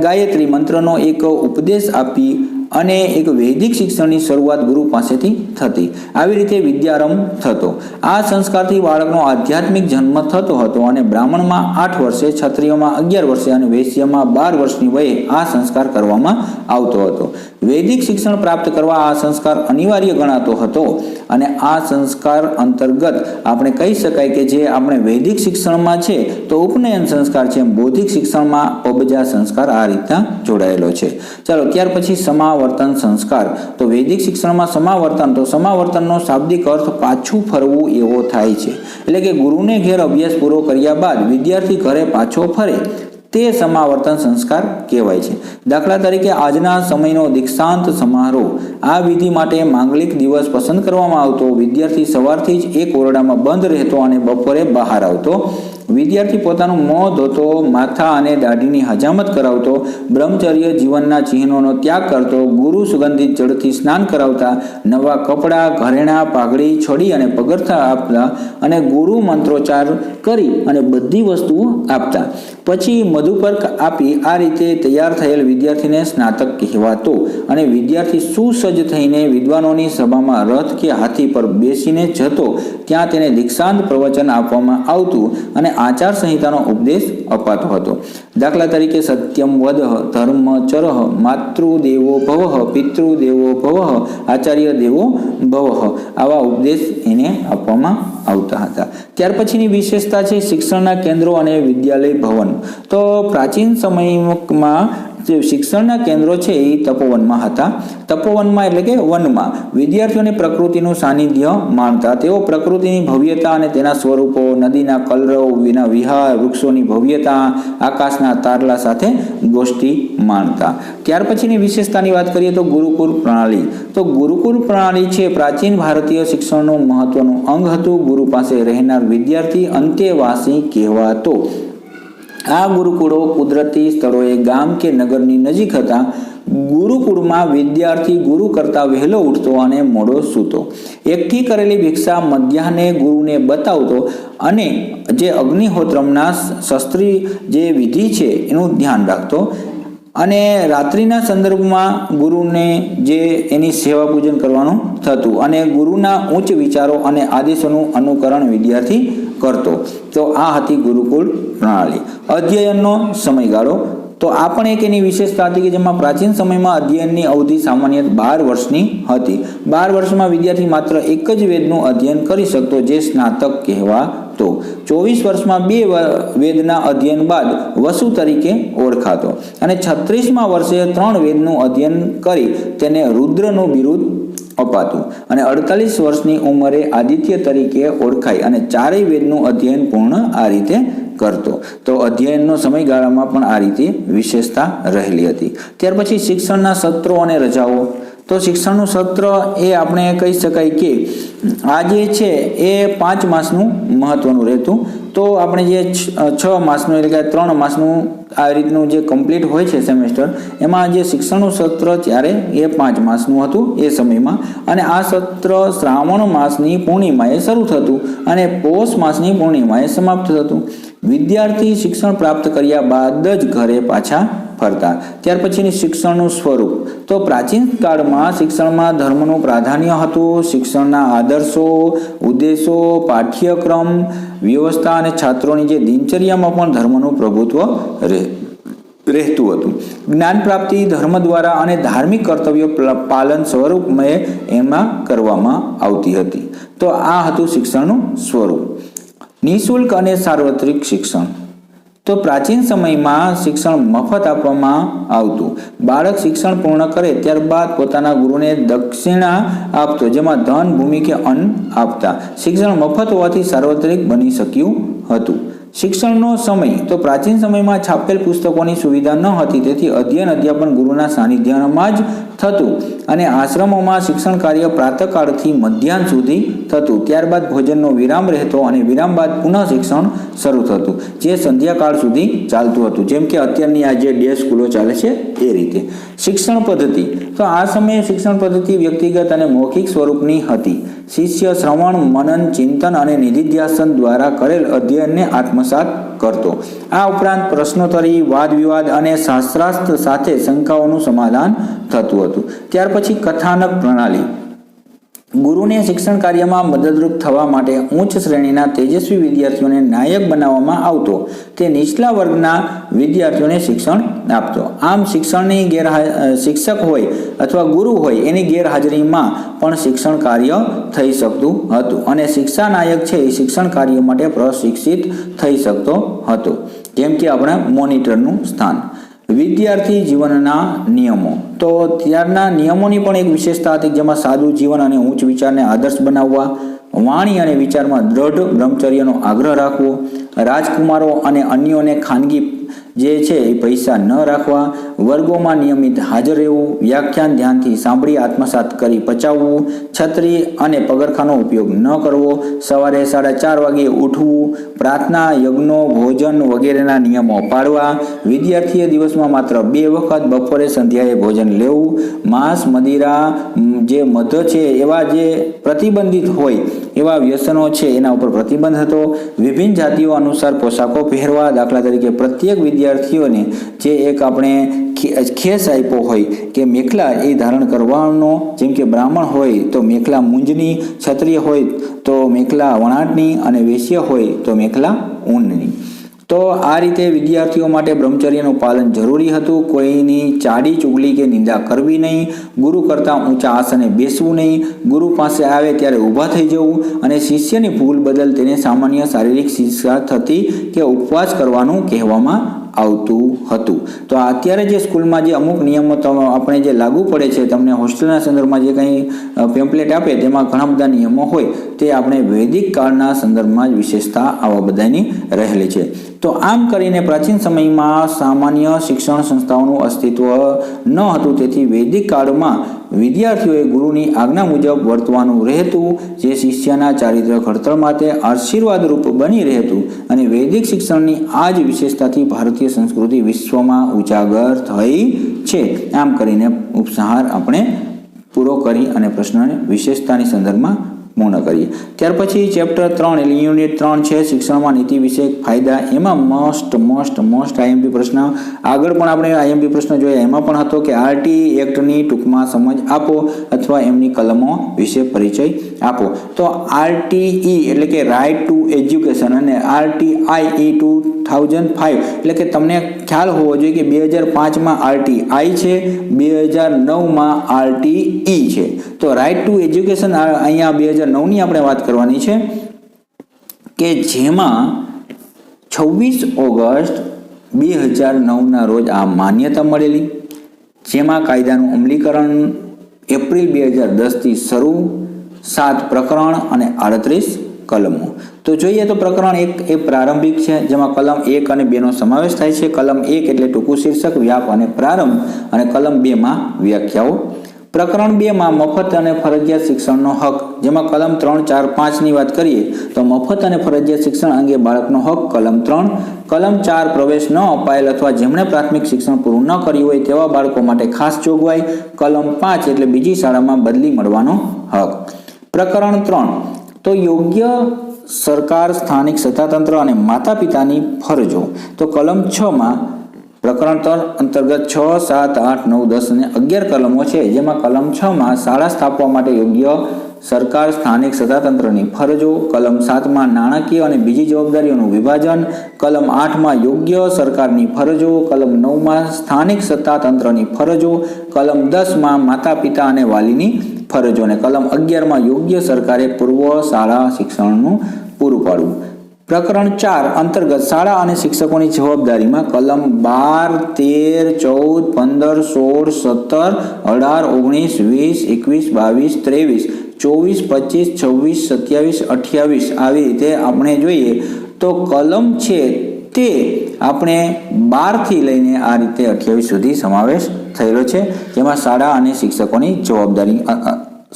ગાયત્રી મંત્રનો એક ઉપદેશ આપી અને એક વૈદિક શિક્ષણની શરૂઆત ગુરુ પાસેથી થતી. આવી રીતે વિદ્યારંભ થતો. આ સંસ્કારથી બાળકનો આધ્યાત્મિક જન્મ થતો હતો અને બ્રાહ્મણમાં 8 વર્ષે, ક્ષત્રિયમાં 11 વર્ષે અને વૈશ્યમાં 12 વર્ષની વયે આ સંસ્કાર કરવામાં આવતો હતો. વૈદિક શિક્ષણ પ્રાપ્ત કરવા આ સંસ્કાર અનિવાર્ય ગણાતો હતો અને આ સંસ્કાર અંતર્ગત આપણે કહી શકાય કે જે આપણે વૈદિક શિક્ષણમાં છે તો ઉપનયન સંસ્કાર છે, બૌદ્ધિક શિક્ષણમાં પબજા સંસ્કાર આ રીતના જોડાયેલો છે. ચાલો ત્યાર પછી સમાવર્તન સંસ્કાર. તો વૈદિક શિક્ષણમાં સમાવર્તન, તો સમાવર્તનનો શાબ્દિક અર્થ પાછું ફરવું એવો થાય છે. એટલે કે ગુરુને ઘેર અભ્યાસ પૂરો કર્યા બાદ વિદ્યાર્થી ઘરે પાછો ફરે તે સમાવર્તન સંસ્કાર કહેવાય છે. દાખલા તરીકે આજના સમયનો દીક્ષાંત સમારોહ, આ વિધિ માટે માંગલિક દિવસ પસંદ કરવામાં આવતો. વિદ્યાર્થી સવારથી જ એક ઓરડામાં બંધ રહેતો અને બપોરે બહાર આવતો. વિદ્યાર્થી પોતાનું મોં ધોતો, માથા અને દાઢીની હજામત કરાવતો, બ્રહ્મચર્ય જીવનના ચિહ્નોનો ત્યાગ કરતો, ગુરુ સુગંધિત જળથી સ્નાન કરાવતા, નવા કપડાં, ઘરેણાં, પાઘડી, છડી અને પગરખા આપતા અને ગુરુ મંત્રોચ્ચાર કરી અને બધી વસ્તુઓ આપતા. પછી મધુપર્ક આપી આ રીતે તૈયાર થયેલ વિદ્યાર્થીને સ્નાતક કહેવાતો અને વિદ્યાર્થી સુસજ્જ થઈને વિદ્વાનોની સભામાં રથ કે હાથી પર બેસીને જતો. ત્યાં તેને દીક્ષાંત પ્રવચન આપવામાં આવતું અને આચાર સંહિતાનો ઉપદેશ અપાતો હતો. દાખલા તરીકે સત્યમ વદઃ, ધર્મ ચરઃ, માતૃદેવો ભવઃ, પિતૃદેવો ભવઃ, આચાર્ય દેવો ભવઃ, આવા ઉપદેશ એને આપવામાં આવતા હતા. ત્યાર પછીની વિશેષતા છે શિક્ષણના કેન્દ્રો અને વિદ્યાલય ભવન. તો પ્રાચીન સમયમાં જે શિક્ષણના કેન્દ્રો છે એ તપોવનમાં હતા. તપોવનમાં એટલે કે વનમાં વિદ્યાર્થીઓને પ્રકૃતિનું સાનિધ્ય માણતા. તેઓ પ્રકૃતિની ભવ્યતા અને તેના સ્વરૂપો, નદીના કલરવ વિના વિહાર, વૃક્ષોની ભવ્યતા, આકાશના તારલા સાથે ગોષ્ઠી માણતા. ત્યાર પછીની વિશેષતાની વાત કરીએ તો ગુરુકુળ પ્રણાલી. તો ગુરુકુળ પ્રણાલી છે પ્રાચીન ભારતીય શિક્ષણનું મહત્વનું અંગ હતું. ગુરુ પાસે રહેનાર વિદ્યાર્થી અંતેવાસી કહેવાતો. આ ગુરુકુળો કુદરતી સ્થળોએ ગામ કે નગરની નજીક હતા. ગુરુકુળમાં વિદ્યાર્થી ગુરુ કરતા વહેલો ઉઠતો અને મોડો સૂતો. એકઠી કરેલી ભિક્ષા મધ્યાહને ગુરુને બતાવતો અને જે અગ્નિહોત્રમના શસ્ત્રી જે વિધિ છે એનું ધ્યાન રાખતો અને રાત્રિના સંદર્ભમાં ગુરુને જે એની સેવા પૂજન કરવાનું થતું અને ગુરુના ઉચ્ચ વિચારો અને આદેશોનું અનુકરણ વિદ્યાર્થી કરતો. તો આ હતી ગુરુકુળ પ્રણાલી. અધ્યયનનો સમયગાળો. તો આ પણ એક એની વિશેષતા હતી કે જેમાં પ્રાચીન સમયમાં અધ્યયનની અવધિ સામાન્ય 12 વર્ષની હતી. 12 વર્ષમાં વિદ્યાર્થી માત્ર એક જ વેદનું અધ્યયન કરી શકતો જે સ્નાતક કહેવાતો. 24 વર્ષમાં 2 વેદના અધ્યયન બાદ વસુ તરીકે ઓળખાતો અને 36મા વર્ષે 3 વેદનું અધ્યયન કરી તેને રુદ્રનું બિરુદ અપાતું અને 48 વર્ષની ઉંમરે આદિત્ય તરીકે ઓળખાય અને 4 વેદનું અધ્યયન પૂર્ણ આ રીતે કરતો. તો અધ્યયનનો સમયગાળામાં પણ આ રીતે વિશેષતા રહેલી હતી. ત્યાર પછી શિક્ષણના સત્રો અને રજાઓ. તો શિક્ષણનું સત્ર એ આપણે કહી શકાય કે આ જે છે એ 5 માસનું મહત્વનું રહેતું. તો આપણે જે 6 માસનું એટલે કે 3 માસનું આ રીતનું જે કમ્પ્લીટ હોય છે સેમેસ્ટર, એમાં જે શિક્ષણનું સત્ર ત્યારે એ 5 માસનું હતું એ સમયમાં. અને આ સત્ર શ્રાવણ માસની પૂર્ણિમાએ શરૂ થતું અને પોષ માસની પૂર્ણિમાએ સમાપ્ત થતું. વિદ્યાર્થી શિક્ષણ પ્રાપ્ત કર્યા બાદ જ ઘરે પાછા ફરતા. ત્યાર પછીની શિક્ષણનું સ્વરૂપ. તો પ્રાચીન કાળમાં શિક્ષણમાં ધર્મનું પ્રાધાન્ય હતું. શિક્ષણના આદર્શો, ઉદ્દેશો, પાઠ્યક્રમ, વ્યવસ્થા અને છાત્રોની જે દિનચર્યામાં પણ ધર્મનું પ્રભુત્વ રહેતું હતું. જ્ઞાન પ્રાપ્તિ ધર્મ દ્વારા અને ધાર્મિક કર્તવ્ય પાલન સ્વરૂપમાં એમાં કરવામાં આવતી હતી. તો આ હતું શિક્ષણનું સ્વરૂપ. નિઃશુલ્ક અને સાર્વત્રિક શિક્ષણ. તો પ્રાચીન સમયમાં શિક્ષણ મફત આપવામાં આવતું. બાળક શિક્ષણ પૂર્ણ કરે ત્યારબાદ પોતાના ગુરુને દક્ષિણા આપતો, જેમાં ધન, ભૂમિ કે અન્ન આપતા. શિક્ષણ મફત હોવાથી સાર્વત્રિક બની શક્યું હતું. શિક્ષણનો સમય તો પ્રાચીન સમયમાં છાપેલ પુસ્તકોની સુવિધા ન હતી, તેથી અધ્યયન અધ્યાપન ગુરુના સાનિધ્યમાં જ થતું અને આશ્રમોમાં શિક્ષણ કાર્ય પ્રાતઃકાળથી મધ્યાહન સુધી થતું. ત્યારબાદ ભોજનનો વિરામ રહેતો અને વિરામ બાદ પુનઃ શિક્ષણ શરૂ થતું, જે સંધ્યાકાળ સુધી ચાલતું હતું, જેમ કે અત્યારની આ જે ડે સ્કૂલો ચાલે છે એ રીતે. શિક્ષણ પદ્ધતિ તો આ સમયે શિક્ષણ પદ્ધતિ વ્યક્તિગત અને મૌખિક સ્વરૂપની હતી. શિષ્ય શ્રવણ, મનન, ચિંતન અને નિધિધ્યાસન દ્વારા કરેલ અધ્યયનને આત્મસાત કરતો. આ ઉપરાંત પ્રશ્નોત્તરી, વાદ વિવાદ અને શાસ્ત્રાર્થ સાથે શંકાઓનું સમાધાન થતું હતું. ત્યાર પછી કથાનક પ્રણાલી. ગુરુને શિક્ષણ કાર્યમાં મદદરૂપ થવા માટે ઉચ્ચ શ્રેણીના તેજસ્વી વિદ્યાર્થીઓને નાયક બનાવવામાં આવતો. તે નીચલા વર્ગના વિદ્યાર્થીઓને શિક્ષણ આપતો. આમ શિક્ષણની શિક્ષક હોય અથવા ગુરુ હોય એની ગેરહાજરીમાં પણ શિક્ષણ કાર્ય થઈ શકતું હતું અને શિક્ષા નાયક છે એ શિક્ષણ કાર્ય માટે પ્રશિક્ષિત થઈ શકતો હતો, જેમ કે આપણા મોનિટરનું સ્થાન. વિદ્યાર્થી જીવનના નિયમો તો ત્યારના નિયમોની પણ એક વિશેષતા હતી, જેમાં સાદું જીવન અને ઉચ્ચ વિચારને આદર્શ બનાવવા, વાણી અને વિચારમાં દ્રઢ બ્રહ્મચર્યનો આગ્રહ રાખવો, રાજકુમારો અને અન્યોને ખાનગી જે છે એ પૈસા ન રાખવા, વર્ગોમાં નિયમિત હાજર રહેવું, વ્યાખ્યાન ધ્યાનથી સાંભળી આત્મસાત કરી પચાવવું, છત્રી અને પગરખાનો ઉપયોગ ન કરવો, સવારે 4:30 વાગ્યે ઉઠવું, પ્રાર્થના, યજ્ઞો, ભોજન વગેરેના નિયમો પાળવા, વિદ્યાર્થીએ દિવસમાં માત્ર 2 વખત બપોરે સંધ્યાએ ભોજન લેવું, માંસ, મદિરા, જે મધ છે એવા જે પ્રતિબંધિત હોય એવા વ્યસનો છે એના ઉપર પ્રતિબંધ હતો. વિભિન્ન જાતિઓ અનુસાર પોશાકો પહેરવા, દાખલા તરીકે પ્રત્યેક વિદ્યાર્થીઓને જે એક આપણે ખેસ આપ્યો હોય કે મેખલા એ ધારણ કરવાનો, જેમ કે બ્રાહ્મણ હોય તો મેખલા મૂંજની, ક્ષત્રિય હોય તો મેખલા વણાટની અને વૈશ્ય હોય તો મેખલા ઊનની. તો આ રીતે વિદ્યાર્થીઓ માટે બ્રહ્મચર્યનું પાલન જરૂરી હતું. કોઈની ચાડી ચુગલી કે નિંદા કરવી નહીં, ગુરુ કરતાં ઊંચા આસને બેસવું નહીં, ગુરુ પાસે આવે ત્યારે ઊભા થઈ જવું અને શિષ્યની ભૂલ બદલ તેને સામાન્ય શારીરિક શિક્ષા થતી કે ઉપવાસ કરવાનું કહેવામાં આવતું હતું. તો અત્યારે જે સ્કૂલમાં જે અમુક નિયમો આપણે જે લાગુ પડે છે, તમને હોસ્ટેલના સંદર્ભમાં જે કંઈ પેમ્પલેટ આપે તેમાં ઘણા બધા નિયમો હોય, તે આપણે વૈદિક કાળના સંદર્ભમાં જ વિશેષતા આવા બધાની રહેલી છે. તો આમ કરીને પ્રાચીન સમયમાં સામાન્ય શિક્ષણ સંસ્થાઓનું અસ્તિત્વ ન હતું, તેથી વૈદિક કાળમાં વિદ્યાર્થીઓએ ગુરુની આજ્ઞા મુજબ વર્તવાનું રહેતું, જે શિષ્યના ચારિત્ર ઘડતર માટે આશીર્વાદરૂપ બની રહેતું અને વૈદિક શિક્ષણની આ જ વિશેષતાથી ભારતીય સંસ્કૃતિ વિશ્વમાં ઉજાગર થઈ છે. આમ કરીને ઉપસંહાર આપણે પૂરો કરી અને પ્રશ્નની વિશેષતાની સંદર્ભમાં પૂર્ણ કરીએ. ત્યાર પછી ચેપ્ટર 3 એટલે યુનિટ 3 છે શિક્ષણમાં નીતિ વિષયક ફાયદા. એમાં મોસ્ટ આઈએમપી પ્રશ્ન આગળ પણ આપણે આઈએમપી પ્રશ્ન જોયા, એમાં પણ હતો કે આરટી એક્ટની ટૂંકમાં સમજ આપો અથવા એમની કલમો વિશે પરિચય આપો. તો આરટીઈ એટલે કે રાઇટ ટુ એજ્યુકેશન અને આરટીઆઈ 2005 એટલે કે તમને ખ્યાલ હોવો જોઈએ કે 2005માં આરટીઆઈ છે, 2009માં આરટીઈ છે. તો રાઇટ ટુ એજ્યુકેશન અહીંયા 2009ની આપણે વાત કરવાની છે કે જેમાં 26 ઓગસ્ટ 2009ના રોજ આ માન્યતા મળેલી, જેમાં કાયદાનું અમલીકરણ એપ્રિલ 2010થી શરૂ, 7 પ્રકરણ અને 38 કલમો. તો જોઈએ તો પ્રકરણ 1 એ પ્રારંભિક છે, જેમાં કલમ 1 અને 2નો સમાવેશ થાય છે. કલમ 1 એટલે ટૂંકું શીર્ષક, વ્યાપ અને પ્રારંભ, અને કલમ 2માં વ્યાખ્યાઓ. પ્રકરણ 2માં મફત અને ફરજિયાત શિક્ષણનો હક, જેમાં કલમ 3, 4, 5ની વાત કરીએ તો મફત અને ફરજિયાત શિક્ષણ અંગે બાળકનો હક કલમ 3. કલમ 4 પ્રવેશ ન અપાયેલ અથવા જેમણે પ્રાથમિક શિક્ષણ પૂરું ન કર્યું હોય તેવા બાળકો માટે ખાસ જોગવાઈ. કલમ 5 એટલે બીજી શાળામાં બદલી મળવાનો હક. પ્રકરણ 3 તો યોગ્ય સરકાર, સ્થાનિક સત્તાતંત્ર અને માતા પિતાની ફરજો. તો કલમ 6માં પ્રકરણ 3 અંતર્ગત 6, 7, 8, 9, 10 અને 11 કલમો છે, જેમાં કલમ 6માં શાળા સ્થાપવા માટે યોગ્ય સરકાર, સ્થાનિક સત્તાતંત્રની ફરજો. કલમ 7માં નાણાકીય અને બીજી જવાબદારીઓનું વિભાજન. કલમ 8માં યોગ્ય સરકારની ફરજો. કલમ 9માં સ્થાનિક સત્તાતંત્રની ફરજો. કલમ 10માં માતા પિતા અને વાલીની ફરજો અને કલમ 11માં યોગ્ય સરકારે પૂર્વ શાળા શિક્ષણનું પૂરું પાડવું. પ્રકરણ 4 અંતર્ગત શાળા અને શિક્ષકોની જવાબદારીમાં કલમ 12, 13, 14, 15, 16, 17, 18, 19, 20, 21, 22, 23, 24, 25, 27, 28 આવી રીતે આપણે જોઈએ તો કલમ છે તે આપણે 12 થી લઈને આ રીતે 28 સુધી સમાવેશ થયેલો છે, જેમાં શાળા અને શિક્ષકોની જવાબદારી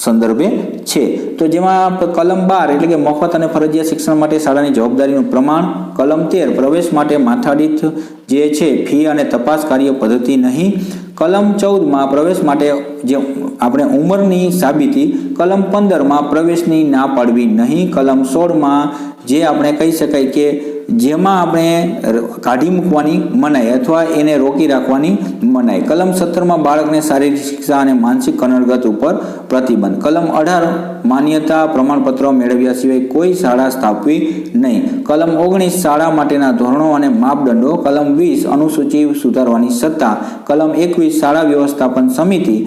સંદર્ભે છે. તો જેમાં કલમ 12 એટલે કે મફત અને ફરજિયાત શિક્ષણ માટે શાળાની જવાબદારીનું પ્રમાણ, કલમ 13 પ્રવેશ માટે માથાદીઠ જે છે ફી અને તપાસ કાર્ય પદ્ધતિ નહીં, કલમ 14 પ્રવેશ માટે જે આપણે ઉંમરની સાબિતી, કલમ 15 પ્રવેશની ના પાડવી નહીં, કલમ 16 જે આપણે કહી શકાય કે જેમાં આપણે કાઢી મૂકવાની મનાઈ અથવા એને રોકી રાખવાની મનાઈ, કલમ 17 બાળકને શારીરિક શિક્ષા અને માનસિક કનડગત ઉપર પ્રતિબંધ, કલમ 18 માન્યતા પ્રમાણપત્ર મેળવ્યા સિવાય કોઈ શાળા સ્થાપવી નહીં, કલમ 19 શાળા માટેના ધોરણો અને માપદંડો, કલમ 20 અનુસૂચિ સુધારવાની સત્તા, કલમ 21 શાળા વ્યવસ્થાપન સમિતિ,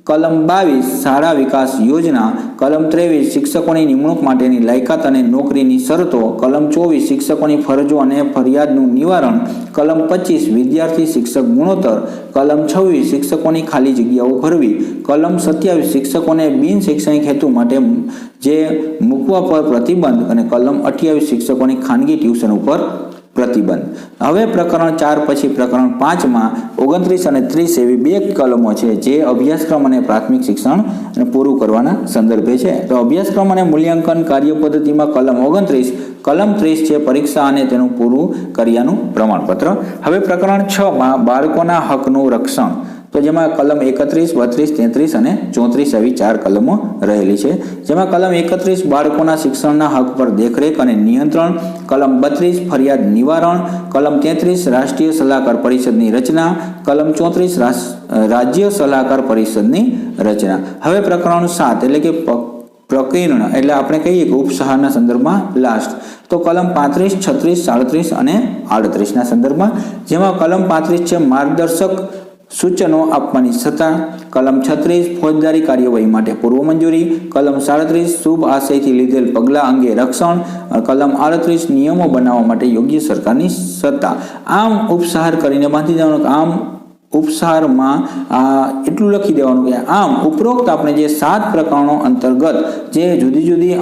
કલમ 22 શાળા વિકાસ યોજના, કલમ 23 શિક્ષકોની નિમણૂક માટેની લાયકાત અને નોકરીની શરતો, કલમ 24 શિક્ષકોની ફરજો અને ફરિયાદનું નિવારણ, કલમ 25 વિદ્યાર્થી શિક્ષક ગુણોત્તર, કલમ 26 શિક્ષકોની ખાલી જગ્યાઓ ભરવી, કલમ 27 શિક્ષકોને બિન શૈક્ષણિક હેતુ માટે જે મૂકવા પર પ્રતિબંધ અને કલમ 28 શિક્ષકોની ખાનગી ટ્યુશન ઉપર પ્રતિબંધ. હવે પ્રકરણ 4 પછી પ્રકરણ 5 29 અને 30 એવી 2 કલમો છે જે અભ્યાસક્રમ અને પ્રાથમિક શિક્ષણ પૂરું કરવાના સંદર્ભે છે. તો અભ્યાસક્રમ અને મૂલ્યાંકન કાર્ય પદ્ધતિમાં કલમ 29, કલમ 30 છે પરીક્ષા અને તેનું પૂરું કર્યાનું પ્રમાણપત્ર. હવે પ્રકરણ 6 બાળકોના હકનું રક્ષણ, તો જેમાં કલમ 31, 32, 33 અને 34 એવી 4 કલમો રહેલી છે. જેમાં કલમ 31 બાળકોના શિક્ષણના હક પર દેખરેખ અને નિયંત્રણ, કલમ 32 ફરિયાદ નિવારણ, કલમ 33 રાષ્ટ્રીય સલાહકાર પરિષદની રચના, કલમ 34 રાજ્ય સલાહકાર પરિષદની રચના. હવે પ્રકરણ 7 એટલે કે પ્રકીર્ણ એટલે આપણે કહીએ કે ઉપસહારના સંદર્ભમાં લાસ્ટ, તો કલમ 35, 36, 37 અને 38 ના સંદર્ભમાં, જેમાં કલમ 35 છે માર્ગદર્શક સૂચનો આપવાની સત્તા, કલમ 36 ફોજદારી કાર્યવાહી માટે પૂર્વ મંજૂરી, કલમ 37 શુભ આશયથી લીધેલ પગલાં અંગે રક્ષણ, કલમ 38 નિયમો બનાવવા માટે યોગ્ય સરકારની સત્તા. આમ ઉપસહાર કરીને બાંધી દેવાનું કે આમ ઉપસારમાં એટલું લખી દેવાનું કે આમ ઉપરોક્ત આપણે જે 7 પ્રકરણો અંતર્ગત જે જુદી જુદી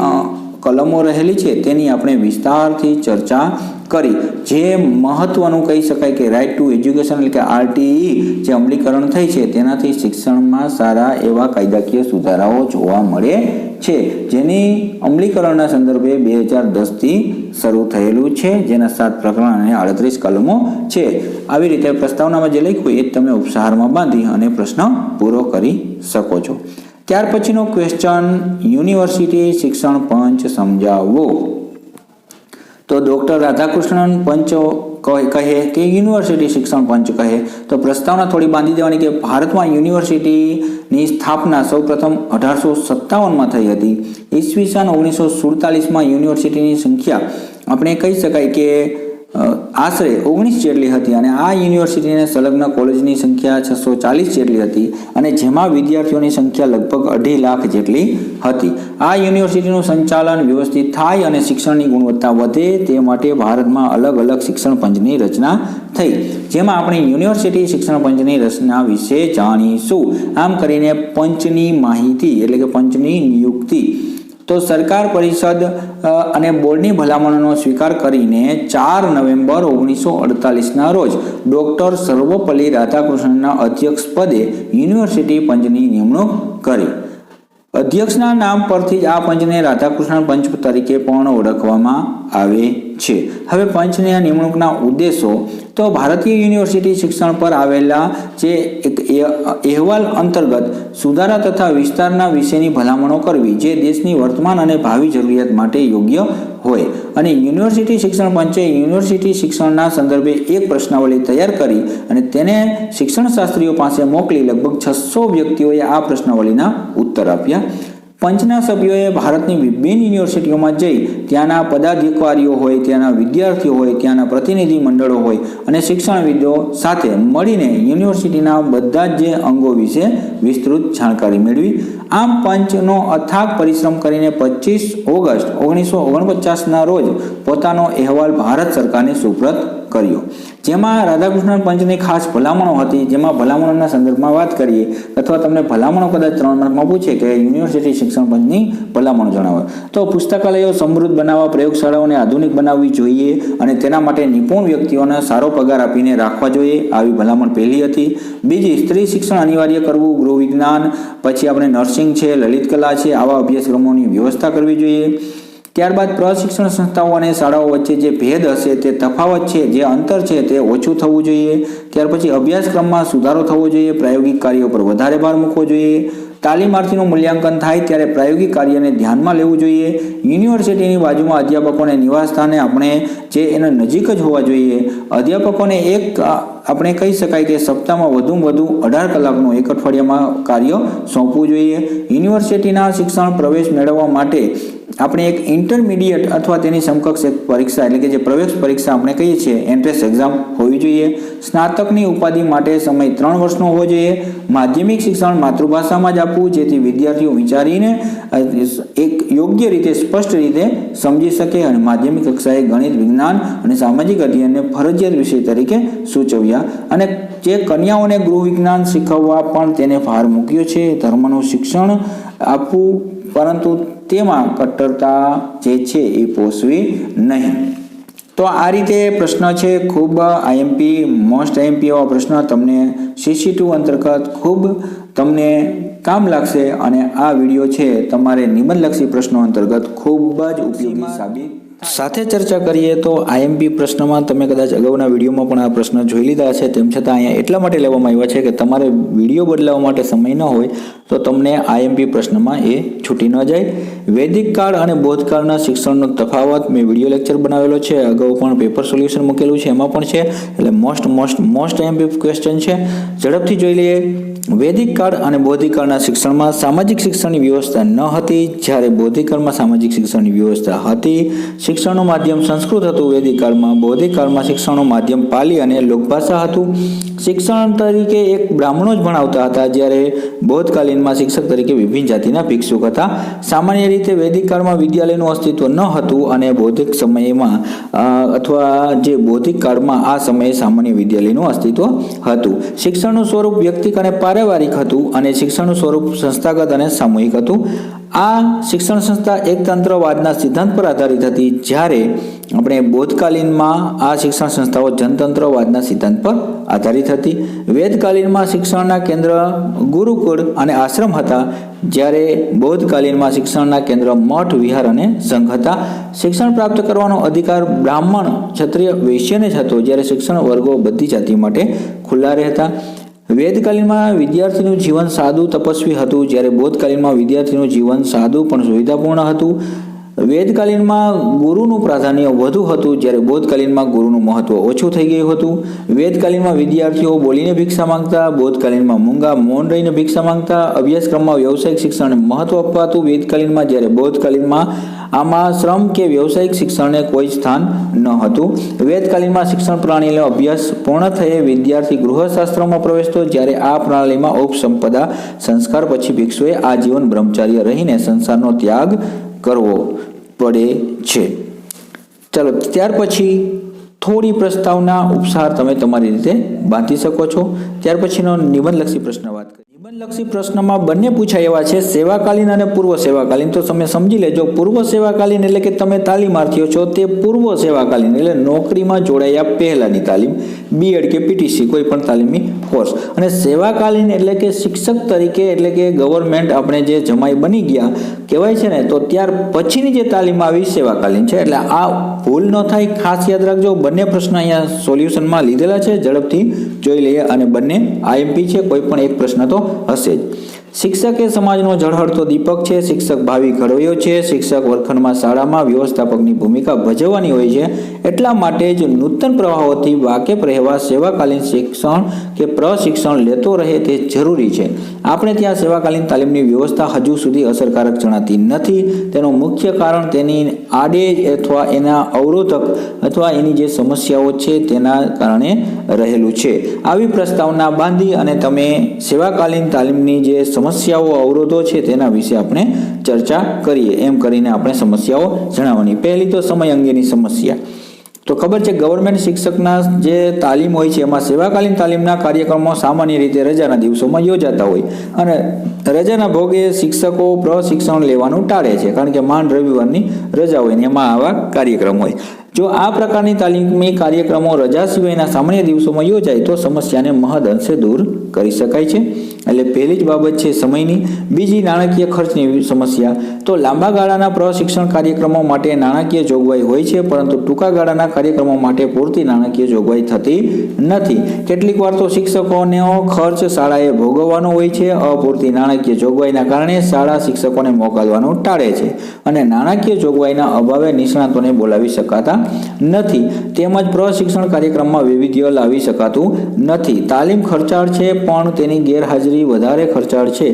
કલમો રહેલી છે તેની આપણે વિસ્તારથી ચર્ચા કરી. જે મહત્વનું કહી શકાય કે રાઇટ ટુ એજ્યુકેશન એટલે કે RTE જે અમલીકરણ થઈ છે તેનાથી શિક્ષણમાં સારા એવા કાયદાકીય સુધારાઓ જોવા મળે છે, જેની અમલીકરણના સંદર્ભે 2010 થી શરૂ થયેલું છે, જેના 7 પ્રકરણ અને 38 કલમો છે. આવી રીતે પ્રસ્તાવનામાં જે લખ્યું એ તમે ઉપસારમાં બાંધી અને પ્રશ્ન પૂરો કરી શકો છો. ત્યાર પછીનો ક્વેશ્ચન, યુનિવર્સિટી શિક્ષણ પંચ સમજાવો. તો ડોક્ટર રાધાકૃષ્ણન પંચ કહે કે યુનિવર્સિટી શિક્ષણ પંચ કહે તો પ્રસ્તાવના થોડી બાંધી દેવાની કે ભારતમાં યુનિવર્સિટીની સ્થાપના સૌપ્રથમ 1857 થઈ હતી. ઈસવીસન 1947 યુનિવર્સિટીની સંખ્યા આપણે કહી શકાય કે આશરે 19 જેટલી હતી અને આ યુનિવર્સિટીને સંલગ્ન કોલેજની સંખ્યા 640 જેટલી હતી અને જેમાં વિદ્યાર્થીઓની સંખ્યા લગભગ 2.5 લાખ જેટલી હતી. આ યુનિવર્સિટીનું સંચાલન વ્યવસ્થિત થાય અને શિક્ષણની ગુણવત્તા વધે તે માટે ભારતમાં અલગ અલગ શિક્ષણ પંચની રચના થઈ, જેમાં આપણે યુનિવર્સિટી શિક્ષણ પંચની રચના વિશે જાણીશું. આમ કરીને પંચની માહિતી એટલે કે પંચની નિયુક્તિ, તો સરકાર પરિષદ અને બોર્ડની ભલામણોનો સ્વીકાર કરીને 4 નવેમ્બર 1948 રોજ ડોક્ટર સર્વપલ્લી રાધાકૃષ્ણનના અધ્યક્ષ પદે યુનિવર્સિટી પંચની નિમણૂક કરી. અધ્યક્ષના નામ પરથી જ આ પંચને રાધાકૃષ્ણ પંચ તરીકે પણ ઓળખવામાં આવે છે. હવે પંચની નિમણૂકના ઉદ્દેશો, તો ભારતીય યુનિવર્સિટી શિક્ષણ પર આવેલા જે એક અહેવાલ અંતર્ગત સુધારા તથા વિસ્તારના વિશેની ભલામણો કરવી જે દેશની વર્તમાન અને ભાવિ જરૂરિયાત માટે યોગ્ય હોય. અને યુનિવર્સિટી શિક્ષણ પંચે યુનિવર્સિટી શિક્ષણના સંદર્ભે એક પ્રશ્નાવલી તૈયાર કરી અને તેને શિક્ષણ શાસ્ત્રીઓ પાસે મોકલી લગભગ 600 વ્યક્તિઓએ આ પ્રશ્નાવલીના ઉત્તર આપ્યા. પંચના સભ્યોએ ભારતની વિભિન્ન યુનિવર્સિટીઓમાં જઈ ત્યાંના પદાધિકારીઓ હોય, ત્યાંના વિદ્યાર્થીઓ હોય, ત્યાંના પ્રતિનિધિ મંડળો હોય અને શિક્ષણવિદો સાથે મળીને યુનિવર્સિટીના બધા જ જે અંગો વિશે વિસ્તૃત જાણકારી મેળવી. આમ પંચનો અથાગ પરિશ્રમ કરીને 25 ઓગસ્ટ 1949 રોજ પોતાનો અહેવાલ ભારત સરકારને સુપ્રત કર્યો, જેમાં રાધાકૃષ્ણન પંચની ખાસ ભલામણો હતી, જેમાં ભલામણોના સંદર્ભમાં વાત કરીએ અથવા તમને ભલામણો કદાચ 3 માર્કમાં પૂછે કે યુનિવર્સિટી શિક્ષણ પંચની ભલામણો જણાવો, તો પુસ્તકાલયો સમૃદ્ધ બનાવવા, પ્રયોગશાળાઓને આધુનિક બનાવવી જોઈએ અને તેના માટે નિપુણ વ્યક્તિઓને સારો પગાર આપીને રાખવા જોઈએ, આવી ભલામણ પહેલી હતી. બીજી, સ્ત્રી શિક્ષણ અનિવાર્ય કરવું, ગૃહ વિજ્ઞાન, પછી આપણે નર્સિંગ છે, લલિત કલા છે, આવા અભ્યાસક્રમોની વ્યવસ્થા કરવી જોઈએ. ત્યારબાદ પ્રશિક્ષણ સંસ્થાઓ અને શાળાઓ વચ્ચે જે ભેદ હશે, તે તફાવત છે, જે અંતર છે, તે ઓછું થવું જોઈએ. ત્યાર પછી અભ્યાસક્રમમાં સુધારો થવો જોઈએ, પ્રાયોગિક કાર્યો પર વધારે ભાર મૂકવો જોઈએ. તાલીમાર્થીનું મૂલ્યાંકન થાય ત્યારે પ્રાયોગિક કાર્યને ધ્યાનમાં લેવું જોઈએ. યુનિવર્સિટીની બાજુમાં અધ્યાપકોને નિવાસસ્થાને આપણે જે એના નજીક જ હોવા જોઈએ. અધ્યાપકોને આપણે કહી શકાય કે સપ્તાહમાં વધુમાં વધુ 18 કલાકનું એક અઠવાડિયામાં કાર્ય સોંપવું જોઈએ. યુનિવર્સિટીના શિક્ષણ પ્રવેશ મેળવવા માટે આપણે એક ઇન્ટરમીડિયેટ અથવા તેની સમકક્ષ એક પરીક્ષા એટલે કે જે પ્રવેશ પરીક્ષા આપણે કહીએ છીએ એન્ટ્રન્સ એક્ઝામ હોવી જોઈએ. સ્નાતકની ઉપાધિ માટે સમય 3 વર્ષનો હોવો જોઈએ. માધ્યમિક શિક્ષણ માતૃભાષામાં જ આપવું, જેથી વિદ્યાર્થીઓ વિચારીને એક યોગ્ય રીતે સ્પષ્ટ રીતે સમજી શકે અને માધ્યમિક કક્ષાએ ગણિત, વિજ્ઞાન અને સામાજિક અધ્યયનને ફરજિયાત વિષય તરીકે સૂચવ્યા. અને જે કન્યાઓને ગૃહ વિજ્ઞાન શીખવવા પણ તેને ભાર મૂક્યો છે. ધર્મનું શિક્ષણ આપવું, પરંતુ તેમાં કટ્ટરતા જે છે એ પોષવી નહીં. તો આ રીતે પ્રશ્ન છે. ખૂબ આઈએમપી, મોસ્ટ આઈએમપી એવા પ્રશ્ન તમને CC2 અંતર્ગત ખૂબ તમને કામ લાગશે અને આ વિડીયો છે તમારે નિબંધલક્ષી પ્રશ્નો અંતર્ગત ખૂબ જ ઉપયોગી સાબિત. સાથે ચર્ચા કરીએ તો આઈએમપી પ્રશ્નમાં તમે કદાચ અગાઉના વિડીયોમાં પણ આ પ્રશ્ન જોઈ લીધા હશે, તેમ છતાં અહીંયા એટલા માટે લેવામાં આવ્યા છે કે તમારે વિડીયો બદલાવવા માટે સમય ન હોય તો તમને આઈએમપી પ્રશ્નમાં એ છૂટી ન જાય. વૈદિક કાળ અને બૌદ્ધકાળના શિક્ષણનો તફાવત મેં વિડીયો લેક્ચર બનાવેલો છે, અગાઉ પણ પેપર સોલ્યુશન મૂકેલું છે, એમાં પણ છે. એટલે મોસ્ટ આઈએમપી ક્વેશ્ચન છે. ઝડપથી જોઈ લઈએ. વૈદિક કાળ અને બૌદ્ધિક કાળના શિક્ષણમાં સામાજિક શિક્ષણની વ્યવસ્થા ન હતી, જ્યારે બૌદ્ધિક કાળમાં સામાજિક શિક્ષણની વ્યવસ્થા હતી. શિક્ષણનું માધ્યમ સંસ્કૃત હતું વૈદિક કાળમાં. બૌદ્ધિક કાળમાં શિક્ષણનું માધ્યમ પાલી અને લોકભાષા હતું. શિક્ષણ તરીકે એક બ્રાહ્મણો જ ભણાવતા હતા, જ્યારે બૌદ્ધકાલીનમાં શિક્ષક તરીકે વિભિન્ન જાતિના ભિક્ષુક હતા. સામાન્ય રીતે વૈદિક કાળમાં વિદ્યાલયનું અસ્તિત્વ ન હતું અને બૌદ્ધિક સમયમાં અથવા જે બૌદ્ધિક કાળમાં આ સમયે સામાન્ય વિદ્યાલયનું અસ્તિત્વ હતું. શિક્ષણનું સ્વરૂપ વ્યક્તિગત અને પારિવારિક હતું અને શિક્ષણનું સ્વરૂપ સંસ્થાગત અને સામૂહિક હતું. આ શિક્ષણ સંસ્થા એકતંત્રવાદના સિદ્ધાંત પર આધારિત હતી, જ્યારે આપણે બૌદ્ધકાલીનમાં આ શિક્ષણ સંસ્થાઓ જનતંત્રવાદના સિદ્ધાંત પર આધારિત હતી. વેદકાલીનમાં શિક્ષણના કેન્દ્ર ગુરુકુળ અને આશ્રમ હતા, જ્યારે બૌદ્ધકાલીનમાં શિક્ષણના કેન્દ્ર મઠ, વિહાર અને સંઘ હતા. શિક્ષણ પ્રાપ્ત કરવાનો અધિકાર બ્રાહ્મણ, ક્ષત્રિય, વૈશ્યને જ હતો, જ્યારે શિક્ષણ વર્ગો બધી જાતિ માટે ખુલ્લા રહેતા. વેદકાલીનમાં વિદ્યાર્થીનું જીવન સાદું તપસ્વી હતું, જ્યારે બૌદ્ધકાલીનમાં વિદ્યાર્થીનું જીવન સાદું પણ સુવિધાપૂર્ણ હતું. વેદકાલીનમાં ગુરુનું પ્રાધાન્ય વધુ હતું, જ્યારે બૌદ્ધકાલીનમાં ગુરુનું મહત્વ ઓછું થઈ ગયું હતું. વેદકાલીનમાં વિદ્યાર્થીઓ બોલીને ભિક્ષા માંગતા, બૌદ્ધકાલીનમાં મૂંગા મૌન રહીને ભિક્ષા માંગતા. અભ્યાસક્રમમાં વ્યવસાયિક શિક્ષણને મહત્વ અપાતું વેદકાલીનમાં, જ્યારે બૌદ્ધકાલીનમાં આમાં શ્રમ કે વ્યવસાયિક શિક્ષણને કોઈ સ્થાન ન હતું. વેદકાલીનમાં શિક્ષણ પ્રણાલીનો અભ્યાસ પૂર્ણ થયે વિદ્યાર્થી ગૃહશાસ્ત્રમાં પ્રવેશતો, જ્યારે આ પ્રણાલીમાં ઔપસંપદા સંસ્કાર પછી ભિક્ષુએ આજીવન બ્રહ્મચાર્ય રહીને સંસારનો ત્યાગ કરવો પડે છે. ચાલો, ત્યાર પછી થોડી પ્રસ્તાવના ઉપસાર તમે તમારી રીતે બાંધી શકો છો. ત્યાર પછીનો નિબંધલક્ષી પ્રશ્ન વાત કરીએ. નિબંધલક્ષી પ્રશ્નમાં બંને પૂછાય એવા છે, સેવાકાલીન અને પૂર્વ સેવાકાલીન. તો તમે સમજી લેજો, પૂર્વ સેવાકાલીન એટલે કે તમે તાલીમાર્થીઓ છો, તે પૂર્વ સેવાકાલીન એટલે નોકરીમાં જોડાયા પહેલાની તાલીમ, બીએડ કે પીટીસી કોઈ પણ તાલીમી કોર્સ. અને સેવાકાલીન એટલે કે શિક્ષક તરીકે એટલે કે ગવર્મેન્ટ આપણે જે જમાઈ બની ગયા કહેવાય છે ને, તો ત્યાર પછીની જે તાલીમ આવી સેવાકાલીન છે. એટલે આ ભૂલ ન થાય, ખાસ યાદ રાખજો. બંને પ્રશ્ન અહીંયા સોલ્યુશનમાં લીધેલા છે, ઝડપથી જોઈ લઈએ. અને બંને આઈએમપી છે, કોઈ પણ એક પ્રશ્ન તો હશે જ. શિક્ષક એ સમાજનો ઝળહળતો દીપક છે. શિક્ષક ભાવિ ઘડવૈયો છે. શિક્ષક વર્ગખંડમાં શાળામાં વ્યવસ્થાપકની ભૂમિકા ભજવવાની હોય છે. એટલા માટે જ નૂતન પ્રવાહોથી વાકેફ રહેવા સેવાકાલીન શિક્ષણ કે પ્રશિક્ષણ લેતો રહે તે જરૂરી છે. આપણે ત્યાં સેવાકાલીન તાલીમની વ્યવસ્થા હજુ સુધી અસરકારક જણાતી નથી. તેનું મુખ્ય કારણ તેની આડે અથવા એના અવરોધક અથવા એની જે સમસ્યાઓ છે તેના કારણે રહેલું છે. આવી પ્રસ્તાવના બાંધી અને તમે સેવાકાલીન તાલીમની જે સમસ્યાઓ, અવરોધો છે તેના વિશે આપણે ચર્ચા કરીએ. એમ કરીને આપણે સમસ્યાઓ જણાવવાની. પહેલી તો સમય અંગેની સમસ્યા. તો ખબર છે ગવર્મેન્ટ શિક્ષકના જે તાલીમ હોય છે એમાં સેવાકાલીન તાલીમના કાર્યક્રમો સામાન્ય રીતે રજાના દિવસોમાં યોજાતા હોય અને રજાના ભોગે શિક્ષકો પ્રશિક્ષણ લેવાનું ટાળે છે, કારણ કે માંડ રવિવારની રજા હોય ને એમાં આવા કાર્યક્રમ હોય. જો આ પ્રકારની તાલીમી કાર્યક્રમો રજા સિવાયના સામાન્ય દિવસોમાં યોજાય તો સમસ્યાને મહદ અંશે દૂર કરી શકાય છે. એટલે પહેલી જ બાબત છે સમયની. બીજી નાણાકીય ખર્ચની સમસ્યા. તો લાંબા ગાળાના પ્રશિક્ષણ કાર્યક્રમો માટે નાણાકીય જોગવાઈ હોય છે, પરંતુ ટૂંકા ગાળાના કાર્યક્રમો માટે પૂરતી નાણાકીય જોગવાઈ થતી નથી. કેટલીક વાર તો શિક્ષકોનો ખર્ચ શાળાએ ભોગવવાનો હોય છે. અપૂરતી નાણાકીય જોગવાઈના કારણે શાળા શિક્ષકોને મોકલવાનું ટાળે છે અને નાણાકીય જોગવાઈના અભાવે નિષ્ણાતોને બોલાવી શકાતા નથી. તેમજ પ્રશિક્ષણ કાર્યક્રમમાં વૈવિધ્ય લાવી શકાતું નથી. તાલીમ ખર્ચાળ છે પણ તેની ગેરહાજરી વધારે ખર્ચાળ છે.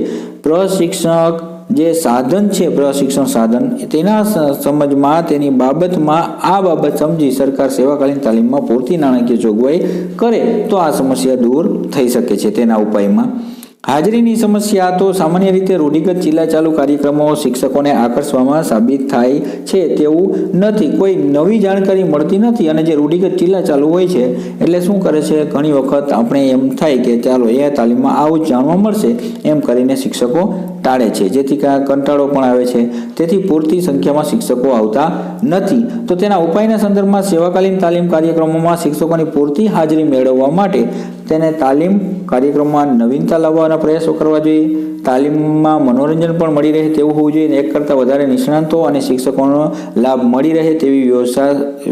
પ્રશિક્ષક જે સાધન છે, પ્રશિક્ષણ સાધન, તેના સમજમાં તેની બાબતમાં આ બાબત સમજી સરકાર સેવાકાલીન તાલીમમાં પૂરતી નાણાકીય જોગવાઈ કરે તો આ સમસ્યા દૂર થઈ શકે છે. તેના ઉપાયમાં હાજરીની સમસ્યા. તો સામાન્ય રીતે રૂઢિગત ચિલ્લાચાલુ કાર્યક્રમો શિક્ષકોને આકર્ષવામાં સાબિત થાય છે તેવું નથી. કોઈ નવી જાણકારી મળતી નથી અને જે રૂઢિગત ચિલ્લાચાલુ હોય છે એટલે શું કરે છે, ઘણી વખત આપણે એમ થાય કે ચાલો એ તાલીમમાં આવું જ જાણવા મળશે એમ કરીને શિક્ષકો ટાળે છે, જેથી કંટાળો પણ આવે છે. તેથી પૂરતી સંખ્યામાં શિક્ષકો આવતા નથી. તો તેના ઉપાયના સંદર્ભમાં સેવાકાલીન તાલીમ કાર્યક્રમોમાં શિક્ષકોની પૂરતી હાજરી મેળવવા માટે તેને તાલીમ કાર્યક્રમમાં નવીનતા લાવવાના પ્રયાસો કરવા જોઈએ. તાલીમમાં મનોરંજન પણ મળી રહે તેવું હોવું જોઈએ. એક કરતાં વધારે નિષ્ણાંતો અને શિક્ષકોનો લાભ મળી રહે તેવી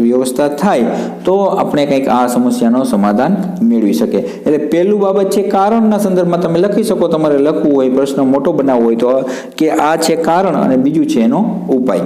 વ્યવસ્થા થાય તો આપણે કંઈક આ સમસ્યાનો સમાધાન મેળવી શકે. એટલે પહેલું બાબત છે કારણના સંદર્ભમાં તમે લખી શકો. તમારે લખવું હોય, પ્રશ્ન મોટો બનાવવો હોય તો કે આ છે કારણ અને બીજું છે એનો ઉપાય.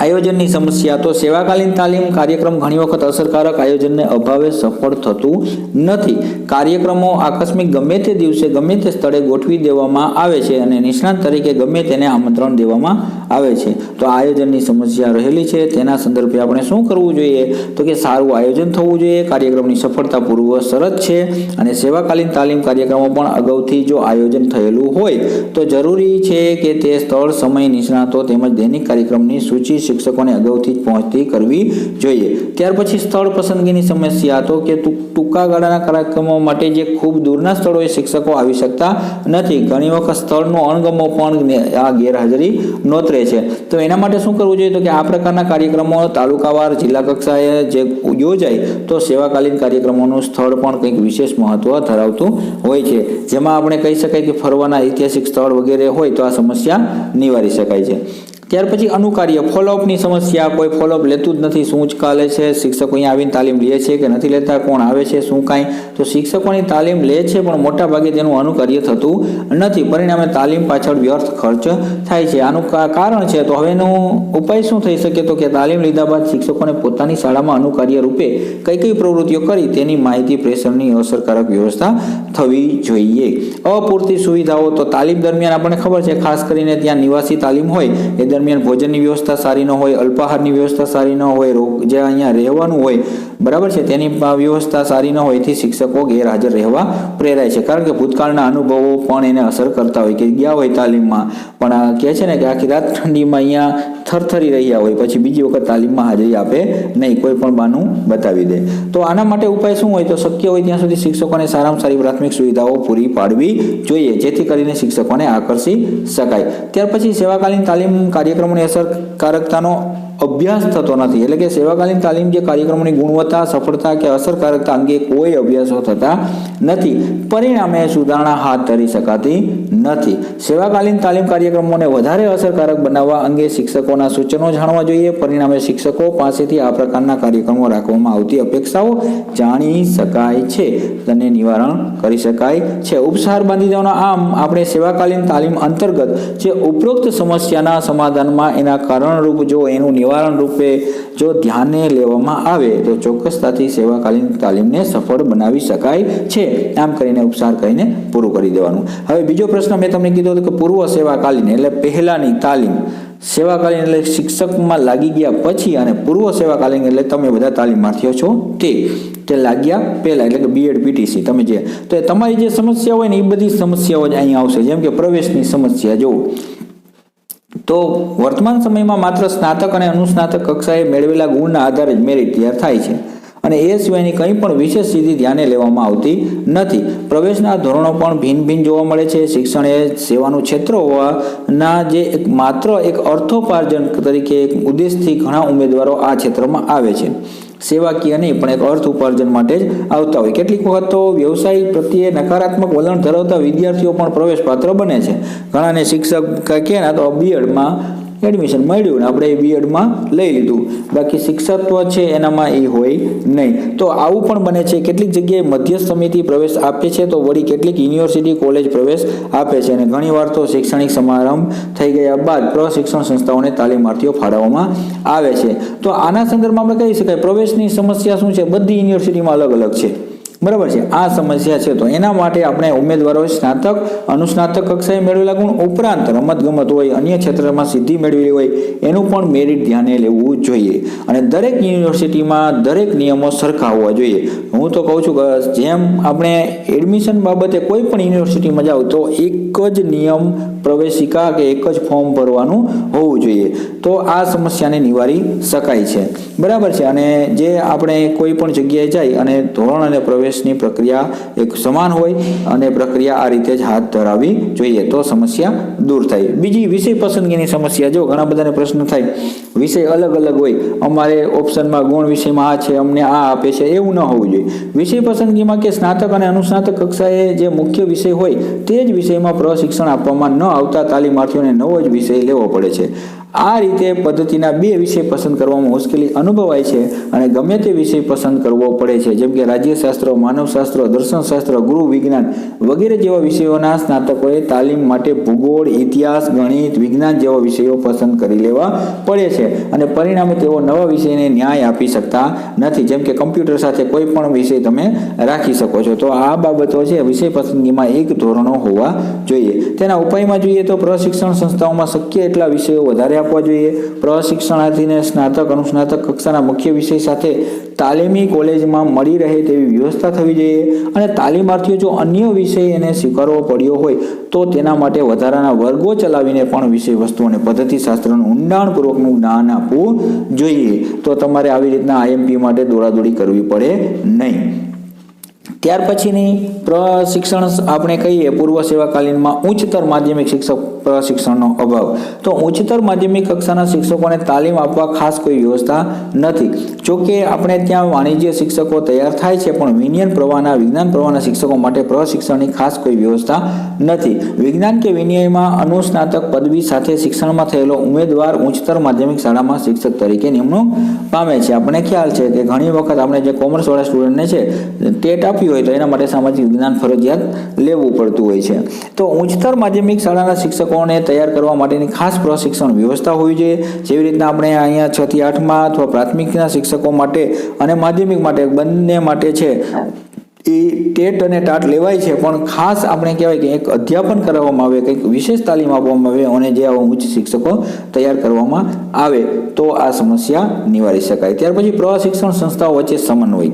આયોજનની સમસ્યા. તો સેવાકાલીન તાલીમ કાર્યક્રમ ઘણી વખત અસરકારક આયોજનને અભાવે સફળ થતું નથી. કાર્યક્રમો આકસ્મિક ગમે તે દિવસે ગમે તે સ્થળે ગોઠવી દેવામાં આવે છે અને નિષ્ણાત તરીકે ગમે તેને આમંત્રણ દેવામાં આવે છે. તો આયોજનની સમસ્યા રહેલી છે. તેના સંદર્ભે આપણે શું કરવું જોઈએ તો કે સારું આયોજન થવું જોઈએ. કાર્યક્રમની સફળતા પૂર્વ શરત છે અને સેવાકાલીન તાલીમ કાર્યક્રમો પણ અગાઉથી જો આયોજન થયેલું હોય તો જરૂરી છે કે તે સ્થળ, સમય, નિષ્ણાતો તેમજ દૈનિક કાર્યક્રમની સૂચિ શિક્ષકોને અગાઉથી જ પહોંચતી કરવી જોઈએ. ત્યાર પછી સ્થળ પસંદગીની સમસ્યા. તો કે ટૂંકા ગાળાના કાર્યક્રમો માટે જે ખૂબ દૂરના સ્થળોએ શિક્ષકો આવી શકતા નથી. ઘણી વખત સ્થળનો અણગમો પણ આ ગેરહાજરી નોતરે છે. તો એના માટે શું કરવું જોઈએ તો કે આ પ્રકારના કાર્યક્રમો તાલુકાવાર, જિલ્લા કક્ષાએ જે યોજાય તો સેવાકાલીન કાર્યક્રમોનું સ્થળ પણ કંઈક વિશેષ મહત્વ ધરાવતું હોય છે. જેમાં આપણે કહી શકાય કે ફરવાના ઐતિહાસિક સ્થળ વગેરે હોય તો આ સમસ્યા નિવારી શકાય છે. ત્યાર પછી અનુકાર્ય ફોલોઅપની સમસ્યા. કોઈ ફોલોઅપ લેતું જ નથી. શું જ ચાલે છે, શિક્ષકો અહીંયા આવીને તાલીમ લે છે કે નથી લેતા, કોણ આવે છે, શું કાંઈ. તો શિક્ષકોની તાલીમ લે છે પણ મોટા ભાગે તેનું અનુકાર્ય થતું નથી. પરિણામે તાલીમ પાછળ વ્યર્થ ખર્ચ થાય છે. આનું કારણ છે. તો હવેનો ઉપાય શું થઈ શકે તો કે તાલીમ લીધા બાદ શિક્ષકોને પોતાની શાળામાં અનુકાર્ય રૂપે કઈ કઈ પ્રવૃત્તિઓ કરી તેની માહિતી પ્રેષણની અસરકારક વ્યવસ્થા થવી જોઈએ. અપૂરતી સુવિધાઓ. તો તાલીમ દરમિયાન આપણને ખબર છે ખાસ કરીને ત્યાં નિવાસી તાલીમ હોય એ દરમિયાન ભોજનની વ્યવસ્થા સારી ન હોય, અલ્પાહારની વ્યવસ્થા સારી ન હોય, જે અહીંયા રહેવાનું હોય બરાબર છે તેની વ્યવસ્થા સારી ન હોય થી શિક્ષકો ગેરહાજર રહેવા પ્રેરાય છે. કારણ કે ભૂતકાળના અનુભવો પણ એને અસર કરતા હોય કે ગયા હોય તાલીમમાં પણ કહે છે ને કે આખી રાત ઠંડીમાં અહીંયા થરથરી રહ્યા હોય, પછી બીજી વખત તાલીમમાં હાજરી આપે નહીં, કોઈ પણ બાનું બતાવી દે. તો આના માટે ઉપાય શું હોય તો શક્ય હોય ત્યાં સુધી શિક્ષકોને સારામાં સારી પ્રાથમિક સુવિધાઓ પૂરી પાડવી જોઈએ જેથી કરીને શિક્ષકોને આકર્ષી શકાય. ત્યાર પછી સેવાકાલીન તાલીમ કાર્યક્રમોની અસરકારકતાનો અભ્યાસ થતો નથી. એટલે કે સેવાકાલીન તાલીમ જે કાર્યક્રમોની ગુણવત્તા, સફળતા કે અસરકારકતા અંગે કોઈ અભ્યાસો થતા નથી. પરિણામે સુધારણા હાથ ધરી શકાતી નથી. સેવાકાલીન તાલીમ કાર્યક્રમોને વધારે અસરકારક બનાવવા અંગે શિક્ષકોના સૂચનો જાણવા જોઈએ. પરિણામે શિક્ષકો પાસેથી આ પ્રકારના કાર્યક્રમો રાખવામાં આવતી અપેક્ષાઓ જાણી શકાય છે, તેને નિવારણ કરી શકાય છે. ઉપસાર બાંધી દેવાનો. આમ આપણે સેવાકાલીન તાલીમ અંતર્ગત જે ઉપરોક્ત સમસ્યાના સમાધાનમાં એના કારણરૂપ જો એનું નિવારણ રૂપે જો ધ્યાને લેવામાં આવે તો ચોક્કસતાથી સેવાકાલીન તાલીમને સફળ બનાવી શકાય છે. આમ કરીને ઉપસાર કહીને પૂરું કરી દેવાનું. હવે બીજો પ્રશ્ન મેં તમને કીધો હતો કે પૂર્વ સેવાકાલીન એટલે પહેલાની તાલીમ. સેવાકાલીન એટલે શિક્ષકમાં લાગી ગયા પછી અને પૂર્વ સેવાકાલીન એટલે તમે બધા તાલીમાર્થીઓ છો તે લાગ્યા પહેલા એટલે કે બીએડ, પીટીસી તમે જે તો તમારી જે સમસ્યા હોય ને એ બધી સમસ્યાઓ જ અહીંયા આવશે. જેમ કે પ્રવેશની સમસ્યા. જો તો વર્તમાન સમયમાં માત્ર સ્નાતક અને અનુસ્નાતક કક્ષાએ મેળવેલા ગુણના આધારે જ મેરિટ તૈયાર થાય છે અને એ સિવાયની કંઈ પણ વિશેષ સિદ્ધિ ધ્યાને લેવામાં આવતી નથી. પ્રવેશના ધોરણો પણ ભિન્ન ભિન્ન જોવા મળે છે. શિક્ષણ એ સેવાનું ક્ષેત્ર હોવાના જે માત્ર એક અર્થોપાર્જન તરીકે એક ઉદ્દેશથી ઘણા ઉમેદવારો આ ક્ષેત્રમાં આવે છે. સેવાકીય નહીં પણ એક અર્થ ઉપાર્જન માટે જ આવતા હોય. કેટલીક વખત તો વ્યવસાય પ્રત્યે નકારાત્મક વલણ ધરાવતા વિદ્યાર્થીઓ પણ પ્રવેશ પાત્ર બને છે. ઘણાને શિક્ષક કહે ને તો બીએડમાં એડમિશન મળ્યું ને આપણે બીએડમાં લઈ લીધું, બાકી શિક્ષકત્વ છે એનામાં એ હોય નહીં. તો આવું પણ બને છે. કેટલીક જગ્યાએ મધ્યસ્થ સમિતિ પ્રવેશ આપે છે તો વળી કેટલીક યુનિવર્સિટી કોલેજ પ્રવેશ આપે છે અને ઘણીવાર તો શૈક્ષણિક સમારંભ થઈ ગયા બાદ પ્રશિક્ષણ સંસ્થાઓને તાલીમાર્થીઓ ફાળવવામાં આવે છે. તો આના સંદર્ભમાં આપણે કહી શકાય પ્રવેશની સમસ્યા શું છે, બધી યુનિવર્સિટીમાં અલગ અલગ છે. બરાબર છે, આ સમસ્યા છે. તો એના માટે આપણે ઉમેદવારોએ સ્નાતક અનુસ્નાતક કક્ષાએ મેળવેલા ગુણ ઉપરાંત રમતગમત હોય, અન્ય ક્ષેત્રમાં સિદ્ધિ મેળવેલી હોય એનું પણ મેરિટ ધ્યાને લેવું જોઈએ. અને દરેક યુનિવર્સિટીમાં દરેક નિયમો સરખા હોવા જોઈએ. હું તો કહું છું કે જેમ આપણે એડમિશન બાબતે કોઈ પણ યુનિવર્સિટીમાં જાઓ તો એક જ નિયમ પ્રવેશિકા કે એક જ ફોર્મ ભરવાનું હોવું જોઈએ. તો આ સમસ્યાને નિવારી શકાય છે. બરાબર છે. અને જે આપણે કોઈ પણ જગ્યાએ જાય અને ધોરણ અને પ્રવેશની પ્રક્રિયા એક સમાન હોય અને પ્રક્રિયા આ રીતે જ હાથ ધરાવવી જોઈએ તો સમસ્યા દૂર થાય. બીજી વિષય પસંદગીની સમસ્યા. જો ઘણા બધાને પ્રશ્ન થાય વિષય અલગ અલગ હોય, અમારે ઓપ્શનમાં ગુણ વિષયમાં આ છે, અમને આ આપે છે, એવું ન હોવું જોઈએ. વિષય પસંદગીમાં કે સ્નાતક અને અનુસ્નાતક કક્ષાએ જે મુખ્ય વિષય હોય તે જ વિષયમાં પ્રશિક્ષણ આપવામાં ન આવતા તાલીમાર્થીઓને નવો જ વિષય લેવો પડે છે. આ રીતે પદ્ધતિના બે વિષય પસંદ કરવામાં મુશ્કેલી અનુભવાય છે અને ગમે તે વિષય પસંદ કરવો પડે છે. જેમ કે રાજ્યશાસ્ત્ર, માનવશાસ્ત્ર, દર્શનશાસ્ત્ર, ગૃહ વિજ્ઞાન વગેરે જેવા વિષયોના સ્નાતકોએ તાલીમ માટે ભૂગોળ, ઇતિહાસ, ગણિત, વિજ્ઞાન જેવા વિષયો પસંદ કરી લેવા પડે છે અને પરિણામે તેઓ નવા વિષયને ન્યાય આપી શકતા નથી. જેમ કે કમ્પ્યુટર સાથે કોઈ પણ વિષય તમે રાખી શકો છો. તો આ બાબતો છે વિષય પસંદગીમાં એક ધોરણો હોવા જોઈએ. તેના ઉપાયમાં જોઈએ તો પ્રશિક્ષણ સંસ્થાઓમાં શક્ય એટલા વિષયો વધારે આપવા જોઈએ. પ્રશિક્ષણાર્થીને સ્નાતક અનુસ્નાતક કક્ષાના મુખ્ય વિષય સાથે તાલીમી કોલેજમાં મળી રહે તેવી વ્યવસ્થા થવી જોઈએ અને તાલીમાર્થીઓ જો અન્ય વિષય એને સ્વીકારવો પડ્યો હોય તો તેના માટે વધારાના વર્ગો ચલાવીને પણ વિષય વસ્તુ અને પદ્ધતિશાસ્ત્રનું ઊંડાણપૂર્વકનું જ્ઞાન આપવું જોઈએ. તો તમારે આવી રીતના આઈએમપી માટે દોડાદોડી કરવી પડે નહીં. ત્યાર પછીની પ્રશિક્ષણ આપણે કહીએ પૂર્વ સેવાકાલીનમાં ઉચ્ચતર માધ્યમિક શિક્ષક પ્રશિક્ષણનો અભાવ. તો ઉચ્ચતર માધ્યમિક કક્ષાના શિક્ષકોને તાલીમ આપવા ખાસ કોઈ વ્યવસ્થા નથી. જો કે આપણે ત્યાં વાણિજ્ય શિક્ષકો તૈયાર થાય છે પણ વિજ્ઞાન પ્રવાહના વિજ્ઞાન પ્રવાહના શિક્ષકો માટે પ્રશિક્ષણની ખાસ કોઈ વ્યવસ્થા નથી. વિજ્ઞાન કે વિનિમયમાં અનુસ્નાતક પદવી સાથે શિક્ષણમાં થયેલો ઉમેદવાર ઉચ્ચતર માધ્યમિક શાળામાં શિક્ષક તરીકે નિમણૂક પામે છે. આપણને ખ્યાલ છે કે ઘણી વખત આપણે જે કોમર્સ વાળા સ્ટુડન્ટને છે ટેટ આપ્યું હોય તો એના માટે સામાજિક વિજ્ઞાન ફરજિયાત લેવું પડતું હોય છે. તો ઉચ્ચતર માધ્યમિક શાળાના શિક્ષકોને તૈયાર કરવા માટેની ખાસ પ્રશિક્ષણ વ્યવસ્થા હોવી જોઈએ. જેવી રીતના આપણે અહીંયા 6 થી 8માં અથવા પ્રાથમિકના શિક્ષકો માટે અને માધ્યમિક માટે બંને માટે છે એ ટેટ અને ટાટ લેવાય છે પણ ખાસ આપણે કહેવાય કે એક અધ્યાપન કરાવવામાં આવે, કંઈક વિશેષ તાલીમ આપવામાં આવે અને જે આવા ઉચ્ચ શિક્ષકો તૈયાર કરવામાં આવે તો આ સમસ્યા નિવારી શકાય. ત્યાર પછી પ્રશિક્ષણ સંસ્થાઓ વચ્ચે સમન્વય.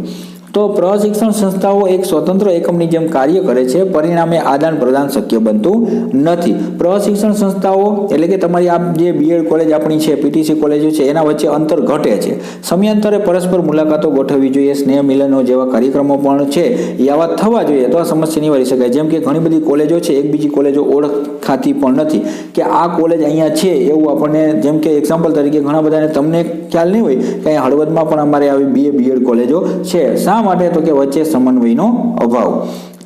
તો પ્રશિક્ષણ સંસ્થાઓ એક સ્વતંત્ર એકમની જેમ કાર્ય કરે છે, પરિણામે આદાન પ્રદાન શક્ય બનતું નથી. પ્રશિક્ષણ સંસ્થાઓ એટલે કે તમારી આ જે બીએડ કોલેજ આપણી છે, પીટીસી કોલેજો છે એના વચ્ચે અંતર ઘટે છે. સમયાંતરે પરસ્પર મુલાકાતો ગોઠવવી જોઈએ. સ્નેહ મિલનો જેવા કાર્યક્રમો પણ છે એ આવા થવા જોઈએ તો આ સમસ્યા નિવારી શકાય. જેમ કે ઘણી બધી કોલેજો છે એક બીજી કોલેજો ઓળખાતી પણ નથી કે આ કોલેજ અહીંયા છે એવું આપણને, જેમ કે એક્ઝામ્પલ તરીકે ઘણા બધાને તમને ખ્યાલ નહીં હોય કે અહીંયા હળવદમાં પણ અમારે આવી બીએડ કોલેજો છે. શા માટે? તો કે વચ્ચે સમન્વયનો અભાવ.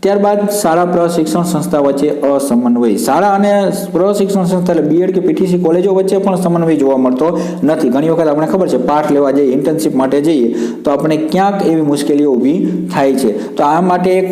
ત્યારબાદ શાળા પ્રશિક્ષણ સંસ્થા વચ્ચે અસમન્વય. શાળા અને પ્રશિક્ષણ સંસ્થા એટલે બીએડ કે પીટીસી કોલેજો વચ્ચે પણ સમન્વય જોવા મળતો નથી. ઘણી વખત આપણે ખબર છે પાઠ લેવા જઈએ, ઇન્ટર્નશિપ માટે જઈએ તો આપણે ક્યાંક એવી મુશ્કેલીઓ ઊભી થાય છે. તો આ માટે એક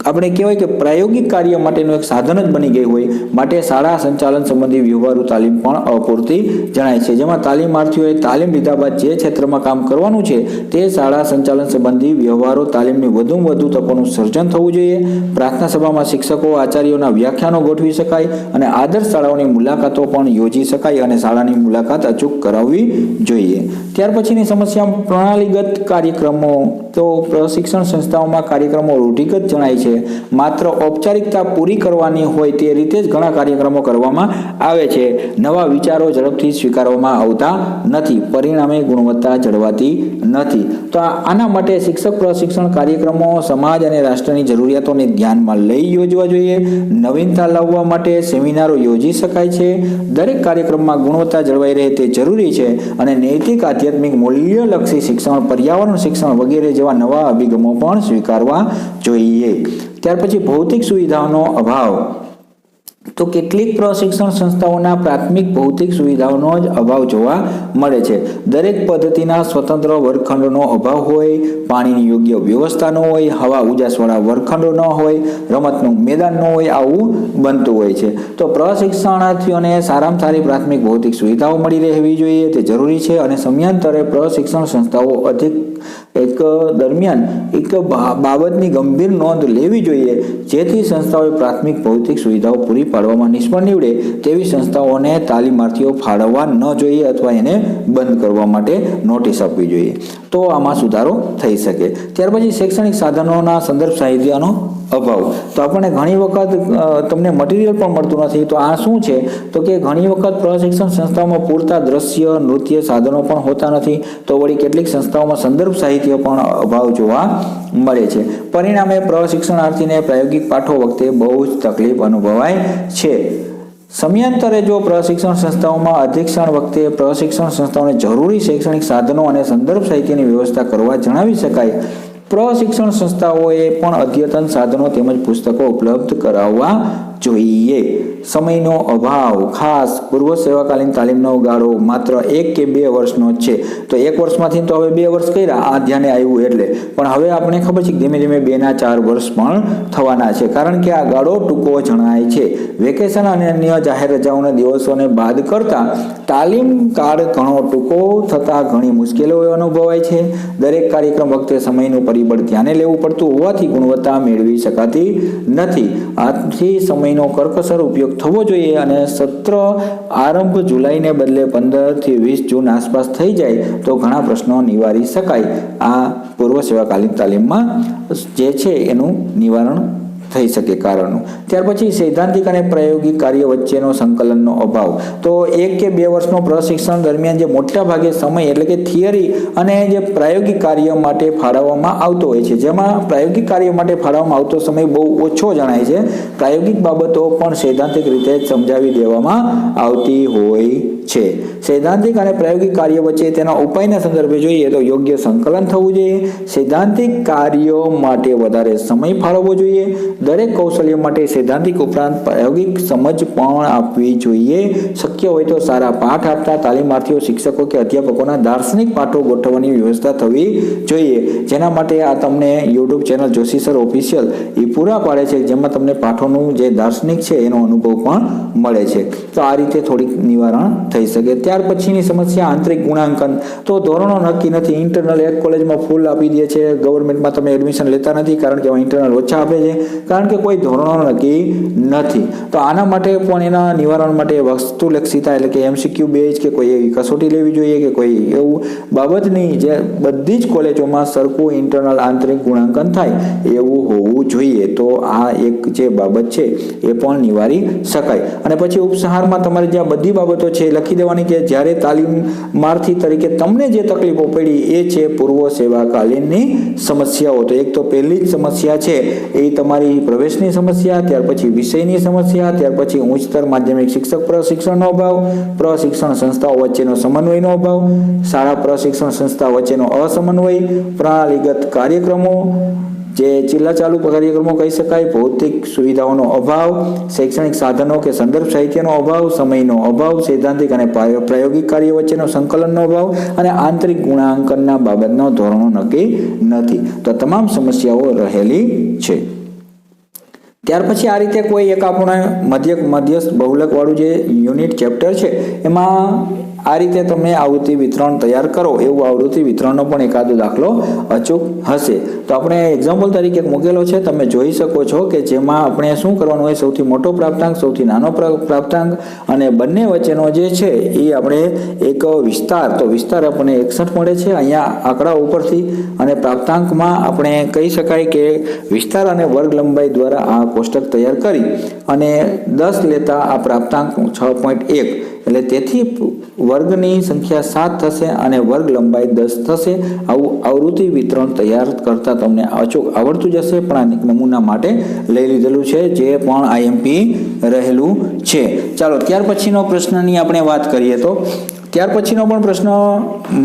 આપણે કહેવાય કે પ્રાયોગિક કાર્ય માટેનું એક સાધન જ બની ગયું હોય માટે શાળા સંચાલન સંબંધી વ્યવહારુ તાલીમ પણ અપૂરતી જણાય છે. જેમાં તાલીમાર્થીઓએ તાલીમ લીધા બાદ જે ક્ષેત્રમાં કામ કરવાનું છે તે શાળા સંચાલન સંબંધી વ્યવહારો તાલીમની વધુમાં વધુ તકોનું સર્જન થવું જોઈએ. પ્રાર્થના સભામાં શિક્ષકો આચાર્યોના વ્યાખ્યાનો ગોઠવી શકાય અને આદર્શ શાળાઓની મુલાકાતો પણ યોજી શકાય અને શાળાની મુલાકાત અચૂક કરાવવી જોઈએ. ત્યાર પછીની સમસ્યા પ્રણાલીગત કાર્યક્રમો. તો પ્રશિક્ષણ સંસ્થાઓમાં કાર્યક્રમો રૂઢિગત જણાય છે. માત્ર ઔપચારિકતા પૂરી કરવાની હોય તે રીતે જ ઘણા કાર્યક્રમો કરવામાં આવે છે. નવા વિચારો ઝડપથી સ્વીકારવામાં આવતા નથી, પરિણામે ગુણવત્તા જળવાતી નથી. તો આના માટે શિક્ષક પ્રશિક્ષણ કાર્યક્રમો સમાજ અને રાષ્ટ્રની જરૂરિયાતોને ધ્યાનમાં લઈ યોજવા જોઈએ. નવીનતા લાવવા માટે સેમિનારો યોજી શકાય છે. દરેક કાર્યક્રમમાં ગુણવત્તા જળવાઈ રહે તે જરૂરી છે અને નૈતિક, આધ્યાત્મિક, મૂલ્યલક્ષી શિક્ષણ, પર્યાવરણ શિક્ષણ વગેરે જેવા નવા અભિગમો પણ સ્વીકારવા જોઈએ. ત્યાર પછી ભૌતિક સુવિધાઓનો અભાવ. તો કેટલીક પ્રશિક્ષણ સંસ્થાઓના પ્રાથમિક ભૌતિક સુવિધાઓનો જ અભાવ જોવા મળે છે. દરેક પદ્ધતિના સ્વતંત્ર વર્ગખંડોનો અભાવ હોય, પાણીની યોગ્ય વ્યવસ્થા ન હોય, હવા ઉજાસવાળા વર્ગખંડો ન હોય, રમતનું મેદાન ન હોય, આવું બનતું હોય છે. તો પ્રશિક્ષણાર્થીઓને સારામાં સારી પ્રાથમિક ભૌતિક સુવિધાઓ મળી રહેવી જોઈએ, તે જરૂરી છે. અને સમયાંતરે પ્રશિક્ષણ સંસ્થાઓ દરમિયાન એક બાબતની ગંભીર નોંધ લેવી જોઈએ, જેથી સંસ્થાઓએ પ્રાથમિક ભૌતિક સુવિધાઓ પૂરી પાડવામાં નિષ્ફળ નીવડે તેવી સંસ્થાઓને તાલીમાર્થીઓ ફાળવવા ન જોઈએ અથવા એને બંધ કરવા માટે નોટિસ આપવી જોઈએ. તો આમાં સુધારો થઈ શકે. ત્યાર પછી શૈક્ષણિક સાધનોના સંદર્ભ સાહિત્યનો અભાવ. તો આપણને ઘણી વખત તમને મટીરિયલ પણ મળતું નથી. તો આ શું છે? તો કે ઘણી વખત પ્રશિક્ષણ સંસ્થાઓમાં પૂરતા દ્રશ્ય, નૃત્ય સાધનો પણ હોતા નથી. તો વળી કેટલીક સંસ્થાઓમાં સંદર્ભ સાહિત્ય પણ અભાવ જોવા મળે છે. પરિણામે પ્રશિક્ષણાર્થીને પ્રાયોગિક પાઠો વખતે બહુ જ તકલીફ અનુભવાય છે. સમયાંતરે જો પ્રશિક્ષણ સંસ્થાઓમાં અધિક્ષણ વખતે પ્રશિક્ષણ સંસ્થાઓને જરૂરી શૈક્ષણિક સાધનો અને સંદર્ભ સાહિત્યની વ્યવસ્થા કરવા જણાવી શકાય. પ્રશિક્ષણ સંસ્થાઓએ પણ અદ્યતન સાધનો તેમજ પુસ્તકો ઉપલબ્ધ કરાવવા જોઈએ. સમયનો અભાવ. ખાસ પૂર્વ સેવાકાલીન તાલીમનો ગાળો માત્ર 1 કે 2 વર્ષનો જ છે. તો 1 વર્ષમાંથી તો હવે 2 વર્ષ કર્યા, આ ધ્યાને આવ્યું એટલે. પણ હવે આપણે ખબર છે કે ધીમે ધીમે 2 ના 4 વર્ષ પણ થવાના છે, કારણ કે આ ગાળો ટૂંકો જણાય છે. વેકેશન અને અન્ય જાહેર રજાઓના દિવસોને બાદ કરતા તાલીમ કાળ ઘણો ટૂંકો થતા ઘણી મુશ્કેલીઓ અનુભવાય છે. દરેક કાર્યક્રમ વખતે સમયનું પરિબળ ધ્યાને લેવું પડતું હોવાથી ગુણવત્તા મેળવી શકાતી નથી. આથી સમયનો કરકસર ઉપયોગ થવો જોઈએ અને સત્ર આરંભ જુલાઈને બદલે 15 થી 20 જૂન આસપાસ થઈ જાય તો ઘણા પ્રશ્નો નિવારી શકાય. આ પૂર્વ સેવાકાલીન તાલીમમાં જે છે એનું નિવારણ થઈ શકે કારણો. ત્યાર પછી સૈદ્ધાંતિક અને પ્રાયોગિક કાર્ય વચ્ચેનો સંકલનનો અભાવ. તો 1 કે 2 વર્ષનો પ્રશિક્ષણ દરમિયાન જે મોટા ભાગે સમય એટલે કે થિયરી અને જે પ્રાયોગિક કાર્ય માટે ફાળવવામાં આવતો હોય છે, જેમાં પ્રાયોગિક કાર્ય માટે ફાળવવામાં આવતો સમય બહુ ઓછો જણાય છે. પ્રાયોગિક બાબતો પણ સૈદ્ધાંતિક રીતે સમજાવી દેવામાં આવતી હોય છે. સૈદ્ધાંતિક અને પ્રાયોગિક કાર્ય વચ્ચે તેના ઉપાયના સંદર્ભે જોઈએ તો યોગ્ય સંકલન થવું જોઈએ. સૈદ્ધાંતિક કાર્યો માટે વધારે સમય ફાળવવો જોઈએ. દરેક કૌશલ્ય માટે સૈદ્ધાંતિક ઉપરાંત પ્રાયોગિક સમજ પણ આપવી જોઈએ. શક્ય હોય તો સારા પાઠ આપતા તાલીમાર્થીઓ, શિક્ષકો કે અધ્યાપકોના દાર્શનિક પાઠો ગોઠવવાની વ્યવસ્થા થવી જોઈએ. જેના માટે આ તમને YouTube channel Joshi sir official એ પૂરા પાડે છે, જેમાં તમને પાઠોનું જે દાર્શનિક છે એનો અનુભવ પણ મળે છે. તો આ રીતે થોડીક નિવારણ થઈ શકે. ત્યાર પછીની સમસ્યા આંતરિક ગુણાંકન. તો ધોરણો નક્કી નથી. ઇન્ટરનલ એક કોલેજમાં ફૂલ આપી દે છે, ગવર્મેન્ટમાં તમે એડમિશન લેતા નથી કારણ કે ઇન્ટરનલ ઓછા આપે છે, કારણ કે કોઈ ધોરણો નક્કી નથી. તો આના માટે પણ એના નિવારણ માટે વસ્તુલક્ષિતા એટલે કે MCQ બેઝ કે કોઈ એવી કસોટી લેવી જોઈએ કે કોઈ એવું બાબતની જે બધી જ કોલેજોમાં સરખું ઇન્ટરનલ આંતરિક ગુણાંકન થાય એવું હોવું જોઈએ. તો આ એક જે બાબત છે એ પણ નિવારી શકાય. અને પછી ઉપસંહારમાં તમારે જ્યાં બધી બાબતો છે લખી દેવાની કે જ્યારે તાલીમાર્થી તરીકે તમને જે તકલીફો પડી એ છે પૂર્વ સેવાકાલીનની સમસ્યાઓ. તો એક તો પહેલી જ સમસ્યા છે એ તમારી પ્રવેશની સમસ્યા, ત્યાર પછી વિષયની સમસ્યા, ત્યાર પછી ઉચ્ચતર માધ્યમિક શિક્ષક પ્રશિક્ષણનો અભાવ, પ્રશિક્ષણ સંસ્થાઓ વચ્ચેનો સમન્વયનો અભાવ, શાળા પ્રશિક્ષણ સંસ્થા વચ્ચેનો અસમન્વય, પ્રણાલીગત કાર્યક્રમો જે જિલ્લા ચાલુ કાર્યક્રમો કહી શકાય, ભૌતિક સુવિધાઓનો અભાવ, શૈક્ષણિક સાધનો કે સંદર્ભ સાહિત્યનો અભાવ, સમયનો અભાવ, સૈદ્ધાંતિક અને પ્રાયોગિક કાર્ય વચ્ચેનો સંકલનનો અભાવ અને આંતરિક ગુણાંકનના બાબતનો ધોરણો નક્કી નથી. તો તમામ સમસ્યાઓ રહેલી છે. ત્યાર પછી આ રીતે કોઈ એક આપણે મધ્યસ્થ બહુલક વાળું જે યુનિટ ચેપ્ટર છે એમાં આ રીતે તમે આવૃત્તિ વિતરણ તૈયાર કરો એવું આવૃત્તિ વિતરણનો પણ એકાદો દાખલો અચૂક હશે. તો આપણે એક્ઝામ્પલ તરીકે મૂકેલો છે, તમે જોઈ શકો છો કે જેમાં આપણે શું કરવાનું હોય, સૌથી મોટો પ્રાપ્તાંક, સૌથી નાનો પ્રાપ્તાંક અને બંને વચ્ચેનો જે છે એ આપણે એક વિસ્તાર, તો વિસ્તાર આપણને 61 મળે છે અહીંયા આંકડા ઉપરથી, અને પ્રાપ્તાંકમાં આપણે કહી શકાય કે વિસ્તાર અને વર્ગ લંબાઈ દ્વારા આ કોષ્ટક તૈયાર કરી અને 10 લેતા આ પ્રાપ્તાંક 6.1, એટલે તેથી વર્ગની સંખ્યા 7 થશે અને વર્ગ લંબાઈ 10 થશે. આવું આવૃત્તિ વિતરણ તૈયાર કરતા તમને અચૂક આવડતું જશે, પણ આ નમૂના માટે લઈ લીધેલું છે, જે પણ આઈએમપી રહેલું છે. ચાલો ત્યાર પછીનો પ્રશ્નની આપણે વાત કરીએ તો ત્યાર પછીનો પણ પ્રશ્ન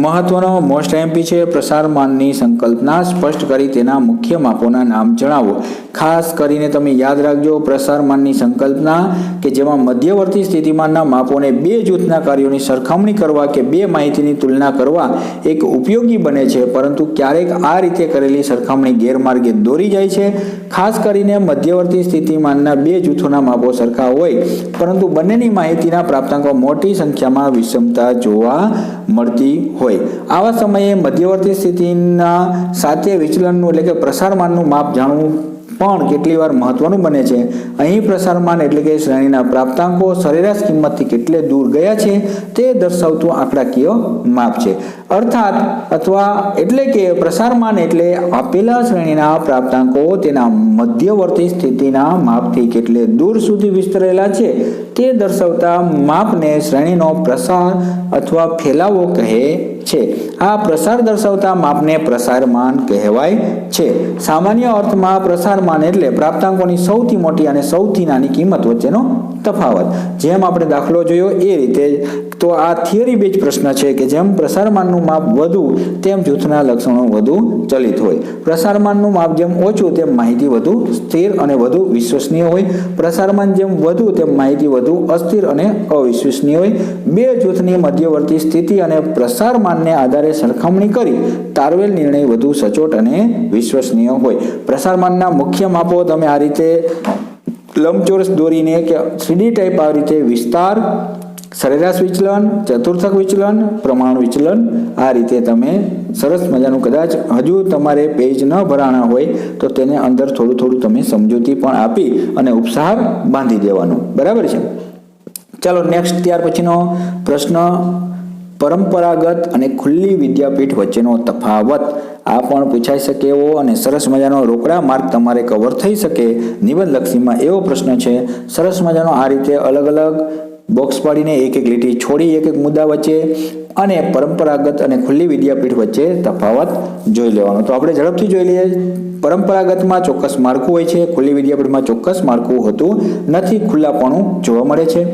મહત્વનો મોસ્ટ આઈએમપી છે. પ્રસારમાનની સંકલ્પના સ્પષ્ટ કરી તેના મુખ્ય માપોના નામ જણાવો. ખાસ કરીને તમે યાદ રાખજો, પ્રસારમાનની સંકલ્પના કે જેમાં મધ્યવર્તી સ્થિતિમાનના માપોને બે જૂથના કાર્યોની સરખામણી કરવા કે બે માહિતીની તુલના કરવા એક ઉપયોગી બને છે, પરંતુ ક્યારેક આ રીતે કરેલી સરખામણી ગેરમાર્ગે દોરી જાય છે. ખાસ કરીને મધ્યવર્તી સ્થિતિમાનના બે જૂથોના માપો સરખા હોય પરંતુ બંનેની માહિતીના પ્રાપ્તાંકો મોટી સંખ્યામાં વિષમતા જોવા મળતી હોય. આવા સમયે મધ્યવર્તી સ્થિતિના સાથે વિચલનનું એટલે કે પ્રસારમાનનું માપ જાણવું પણ કેટલી વાર મહત્વનું બને છે. અહીં પ્રસારમાન એટલે કે શ્રેણીના પ્રાપ્તાંકો સરેરાશ કિંમતથી કેટલે દૂર ગયા છે તે દર્શાવતું આંકડાકીય માપ છે. અર્થાત અથવા એટલે કે પ્રસારમાન એટલે આપેલા શ્રેણીના પ્રાપ્તાંકો તેના મધ્યવર્તી સ્થિતિના માપથી કેટલે દૂર સુધી વિસ્તરેલા છે તે દર્શાવતા માપને શ્રેણીનો પ્રસાર અથવા ફેલાવો કહે છે. આ પ્રસાર દર્શાવતા માપને પ્રસારમાન કહેવાય છે. સામાન્ય અર્થમાં પ્રસારમાન એટલે પ્રાપ્તાંકોની સૌથી મોટી અને સૌથી નાની કિંમત વચ્ચેનો તફાવત. જેમ આપણે દાખલો જોયો એ રીતે, તો આ થિયરી બેઝ પ્રશ્ન છે કે જેમ પ્રસારમાનનું માપ વધુ તેમ જૂથના લક્ષણો વધુ ચલિત હોય. પ્રસારમાનનું માપ જેમ ઓછું તેમ માહિતી વધુ સ્થિર અને વધુ વિશ્વસનીય હોય. પ્રસારમાન જેમ વધુ તેમ માહિતી વધુ અસ્થિર અને અવિશ્વસનીય હોય. બે જૂથની મધ્યવર્તી સ્થિતિ અને પ્રસારમાનને આધારે સરખામણી કરી તારવેલ નિર્ણય વધુ સચોટ અને વિશ્વસનીય હોય. પ્રસારમાનના મુખ્ય માપો તમે આ રીતે લંબચોરસ દોરીને કે 3D ટાઈપ આ રીતે વિસ્તાર, સરેરાશ વિચલન, ચતુર્થક વિચલન, પ્રમાણ વિચલન, આ રીતે તમે સરસ મજાનું, કદાચ હજુ તમારે પેજ ન ભરાણા હોય તો તેને અંદર થોડું થોડું તમે સમજૂતી પણ આપી અને ઉપસાર બાંધી દેવાનું. બરાબર છે. ચાલો નેક્સ્ટ ત્યાર પછીનો પ્રશ્ન, પરંપરાગત અને ખુલ્લી વિદ્યાપીઠ વચ્ચેનો તફાવત. આ પણ પૂછાઈ શકે એવો અને સરસ મજાનો રોકડા માર્ક તમારે કવર થઈ શકે નિબંધલક્ષીમાં એવો પ્રશ્ન છે. સરસ મજાનો આ રીતે અલગ અલગ બોક્સ પાડીને એક એક લીટી છોડી એક એક મુદ્દા વચ્ચે અને પરંપરાગત અને ખુલ્લી વિદ્યાપીઠ વચ્ચે તફાવત જોઈ લેવાનો. તો આપણે ઝડપથી જોઈ લઈએ. પરંપરાગતમાં ચોક્કસ માળખું હોય છે, ખુલ્લી વિદ્યાપીઠમાં ચોક્કસ માળખું હોતું નથી, ખુલ્લાપણું જોવા મળે છે.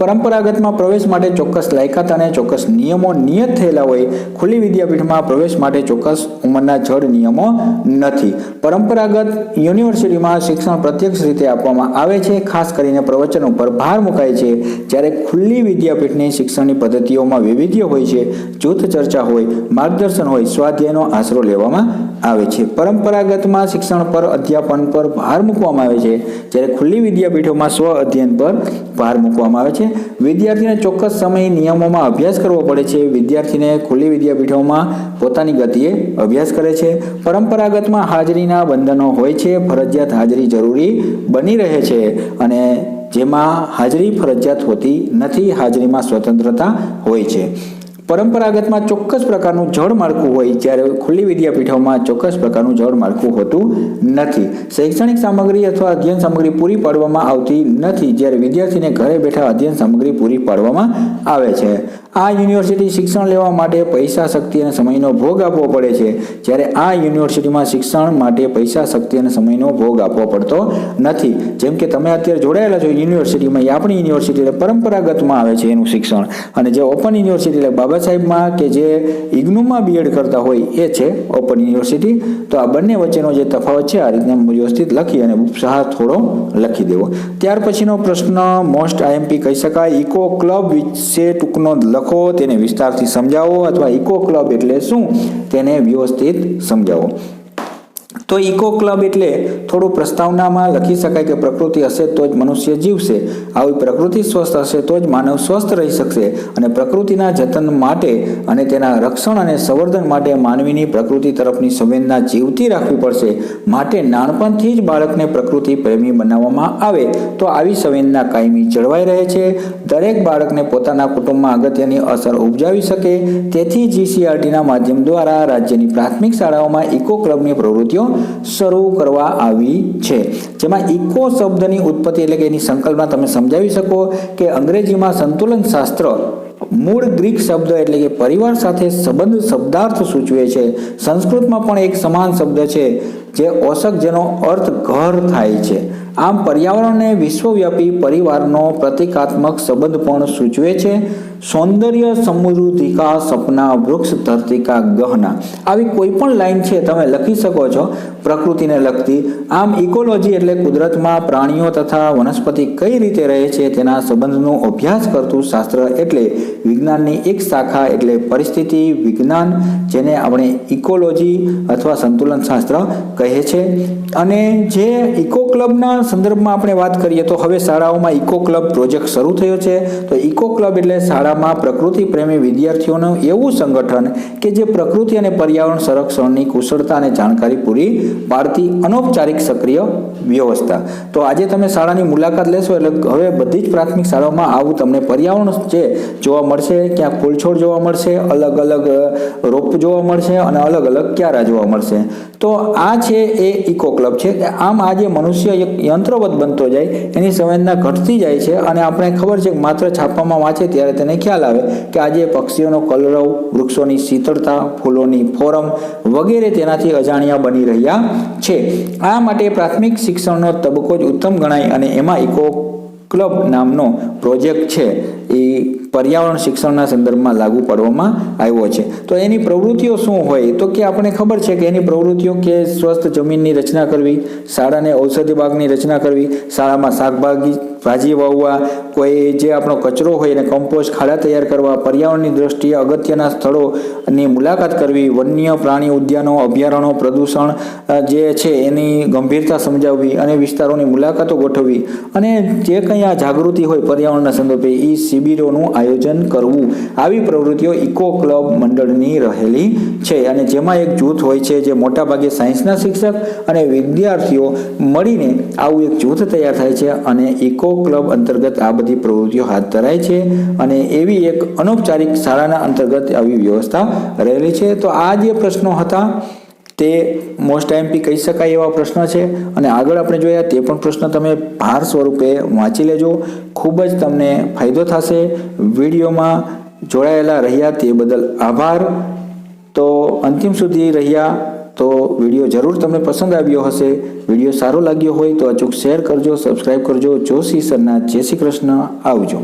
પરંપરાગતમાં પ્રવેશ માટે ચોક્કસ લાયકાત અને ચોક્કસ નિયમો નિયત થયેલા હોય. ખુલ્લી વિદ્યાપીઠમાં પ્રવેશ માટે ચોક્કસ ઉંમરના જડ નિયમો નથી. પરંપરાગત યુનિવર્સિટીમાં શિક્ષણ પ્રત્યક્ષ રીતે આપવામાં આવે છે, ખાસ કરીને પ્રવચન ઉપર ભાર મુકાય છે, જ્યારે ખુલ્લી વિદ્યાપીઠની શિક્ષણની પદ્ધતિઓમાં વૈવિધ્ય હોય છે, જૂથ ચર્ચા હોય, માર્ગદર્શન હોય, સ્વાધ્યાયનો આશરો લેવામાં આવે છે. પરંપરાગતમાં શિક્ષણ પર અધ્યાપન પર ભાર મૂકવામાં આવે છે, જ્યારે ખુલ્લી વિદ્યાપીઠોમાં સ્વ અધ્યયન પર ભાર મૂકવામાં આવે છે. વિદ્યાર્થીને ચોક્કસ સમય નિયમોમાં અભ્યાસ કરવો પડે છે. વિદ્યાર્થીને ખુલ્લી વિદ્યાપીઠોમાં પોતાની ગતિએ અભ્યાસ કરે છે. પરંપરાગતમાં હાજરીના બંધનો હોય છે, ફરજિયાત હાજરી જરૂરી બની રહે છે, અને જેમાં હાજરી ફરજિયાત હોતી નથી, હાજરીમાં સ્વતંત્રતા હોય છે. પરંપરાગતમાં ચોક્કસ પ્રકારનું જળ માળખું હોય, જ્યારે ખુલ્લી વિદ્યાપીઠોમાં ચોક્કસ પ્રકારનું જળ માળખું હોતું નથી. શૈક્ષણિક સામગ્રી અથવા અધ્યયન સામગ્રી પૂરી પાડવામાં આવતી નથી, જ્યારે વિદ્યાર્થીને ઘરે બેઠા અધ્યયન સામગ્રી પૂરી પાડવામાં આવે છે. આ યુનિવર્સિટી શિક્ષણ લેવા માટે પૈસા, શક્તિ અને સમયનો ભોગ આપવો પડે છે, જ્યારે આ યુનિવર્સિટીમાં શિક્ષણ માટે પૈસા, શક્તિ અને સમયનો ભોગ આપવો પડતો નથી. જેમ કે તમે અત્યારે જોડાયેલા છો યુનિવર્સિટીમાં, એ આપણી યુનિવર્સિટી એટલે પરંપરાગતમાં આવે છે એનું શિક્ષણ, અને જે ઓપન યુનિવર્સિટી એટલે બાબા સાહેબમાં કે જે ઇગ્નુમાં બીએડ કરતા હોય એ છે ઓપન યુનિવર્સિટી. તો આ બંને વચ્ચેનો જે તફાવત છે આ રીતના વ્યવસ્થિત લખી અને ઉપસાર થોડો લખી દેવો. ત્યાર પછીનો પ્રશ્ન મોસ્ટ આઈએમપી કહી શકાય. ઇકો ક્લબ વિશે ટૂંકનો લખો, તેને વિસ્તારથી સમજાવો, અથવા ઇકો ક્લબ એટલે શું તેને વ્યવસ્થિત સમજાવો. તો ઇકો ક્લબ એટલે થોડું પ્રસ્તાવનામાં લખી શકાય કે પ્રકૃતિ હશે તો જ મનુષ્ય જીવશે, આવી પ્રકૃતિ સ્વસ્થ હશે તો જ માનવ સ્વસ્થ રહી શકશે, અને પ્રકૃતિના જતન માટે અને તેના રક્ષણ અને સંવર્ધન માટે માનવીની પ્રકૃતિ તરફની સંવેદના જીવતી રાખવી પડશે. માટે નાનપણથી જ બાળકને પ્રકૃતિ પ્રેમી બનાવવામાં આવે તો આવી સંવેદના કાયમી જળવાઈ રહે છે. દરેક બાળકને પોતાના કુટુંબમાં અગત્યની અસર ઉપજાવી શકે. તેથી GCRTના માધ્યમ દ્વારા રાજ્યની પ્રાથમિક શાળાઓમાં ઇકો ક્લબની પ્રવૃત્તિઓ શરૂ કરવા આવી છે. જેમાં ઇકો શબ્દની ઉત્પત્તિ એટલે કે એની સંકલ્પના તમે સમજાવી શકો કે અંગ્રેજીમાં સંતુલન શાસ્ત્ર મૂળ ગ્રીક શબ્દ એટલે કે પરિવાર સાથે સંબંધ શબ્દાર્થ સૂચવે છે. સંસ્કૃતમાં પણ એક સમાન શબ્દ છે જે ઓશક, જેનો અર્થ ઘર થાય છે. આમ પર્યાવરણને વિશ્વવ્યાપી પરિવારનો પ્રતિકાત્મક સંબંધ પણ સૂચવે છે. સૌંદર્ય સમૃદ્ધિકા સપના વૃક્ષ ધરતીકા ગહના, આવી કોઈ પણ લાઈન છે તમે લખી શકો છો પ્રકૃતિને લગતી. આમ ઇકોલોજી એટલે કુદરતમાં પ્રાણીઓ તથા વનસ્પતિ કઈ રીતે રહે છે તેના સંબંધનો અભ્યાસ કરતું શાસ્ત્ર એટલે વિજ્ઞાનની એક શાખા એટલે પરિસ્થિતિ વિજ્ઞાન, જેને આપણે ઇકોલોજી અથવા સંતુલન શાસ્ત્ર કહે છે. અને જે ઇકો ક્લબના સંદર્ભમાં આપણે વાત કરીએ તો હવે શાળાઓમાં ઇકો ક્લબ પ્રોજેક્ટ શરૂ થયો છે. તો ઇકો ક્લબ એટલે શાળામાં પ્રકૃતિ પ્રેમી વિદ્યાર્થીઓનું એવું સંગઠન કે જે પ્રકૃતિ અને પર્યાવરણ સંરક્ષણની કુશળતા અને જાણકારી પૂરી પાડતી અનૌપચારિક સક્રિય વ્યવસ્થા. તો આજે તમે શાળાની મુલાકાત લેશો એટલે હવે બધી જ પ્રાથમિક શાળાઓમાં આવું તમને પર્યાવરણ જે જોવા મળશે. ક્યાંક ફૂલછોડ જોવા મળશે, અલગ અલગ રોપ જોવા મળશે અને અલગ અલગ ક્યારા જોવા મળશે. તો આ છે એ ઇકો ક્લબ છે. આમ આજે મનુષ્ય એક યંત્રવત બનતો જાય, એની સંવેદના ઘટતી જાય છે અને આપણે ખબર છે કે માત્ર છાપામાં વાંચે ત્યારે તેને ખ્યાલ આવે કે આજે પક્ષીઓનો કલરવ, વૃક્ષોની શીતળતા, ફૂલોની ફોરમ વગેરે તેનાથી અજાણ્યા બની રહ્યા છે. આ માટે પ્રાથમિક શિક્ષણનો તબક્કો જ ઉત્તમ ગણાય અને એમાં ઇકો ક્લબ નામનો પ્રોજેક્ટ છે એ પર્યાવરણ શિક્ષણના સંદર્ભમાં લાગુ પાડવામાં આવ્યો છે. તો એની પ્રવૃત્તિઓ શું હોય તો કે આપણે ખબર છે કે એની પ્રવૃત્તિઓ કે સ્વસ્થ જમીનની રચના કરવી, શાળાને ઔષધિ બાગની રચના કરવી, શાળામાં શાકભાજી ભાજી વાવવા, કોઈ જે આપણો કચરો હોય એને કમ્પોસ્ટ ખાડા તૈયાર કરવા, પર્યાવરણની દ્રષ્ટિએ અગત્યના સ્થળોની મુલાકાત કરવી, વન્ય પ્રાણી ઉદ્યાનો, અભયારણ્યો, પ્રદૂષણ જે છે એની ગંભીરતા સમજાવવી અને વિસ્તારોની મુલાકાતો ગોઠવવી અને જે કંઈ આ જાગૃતિ હોય પર્યાવરણના સંદર્ભે એ શિબિરોનું આયોજન કરવું. આવી પ્રવૃત્તિઓ ઇકો ક્લબ મંડળની રહેલી છે અને જેમાં એક જૂથ હોય છે જે મોટાભાગે સાયન્સના શિક્ષક અને વિદ્યાર્થીઓ મળીને આવું એક જૂથ તૈયાર થાય છે અને ઇકો ક્લબ અંતર્ગત આ બધી પ્રવૃત્તિઓ હાથ ધરાય છે અને એવી એક અનૌપચારિક શાળાના અંતર્ગત આવી વ્યવસ્થા રહેલી છે. તો આ જે પ્રશ્નો હતા તે મોસ્ટ આઈએમપી કહી શકાય એવા પ્રશ્ન છે અને આગળ આપણે જોયા તે પણ પ્રશ્ન તમે ભાર સ્વરૂપે વાંચી લેજો. ખૂબ જ તમને ફાયદો થશે. વિડીયોમાં જોડાયેલા રહ્યા તે બદલ આભાર. તો અંતિમ સુધી રહ્યા તો વિડીયો જરૂર તમને પસંદ આવ્યો હશે. વિડીયો સારો લાગ્યો હોય તો અચૂક શેર કરજો, સબસ્ક્રાઈબ કરજો. જોશી સરના જય શ્રી કૃષ્ણ. આવજો.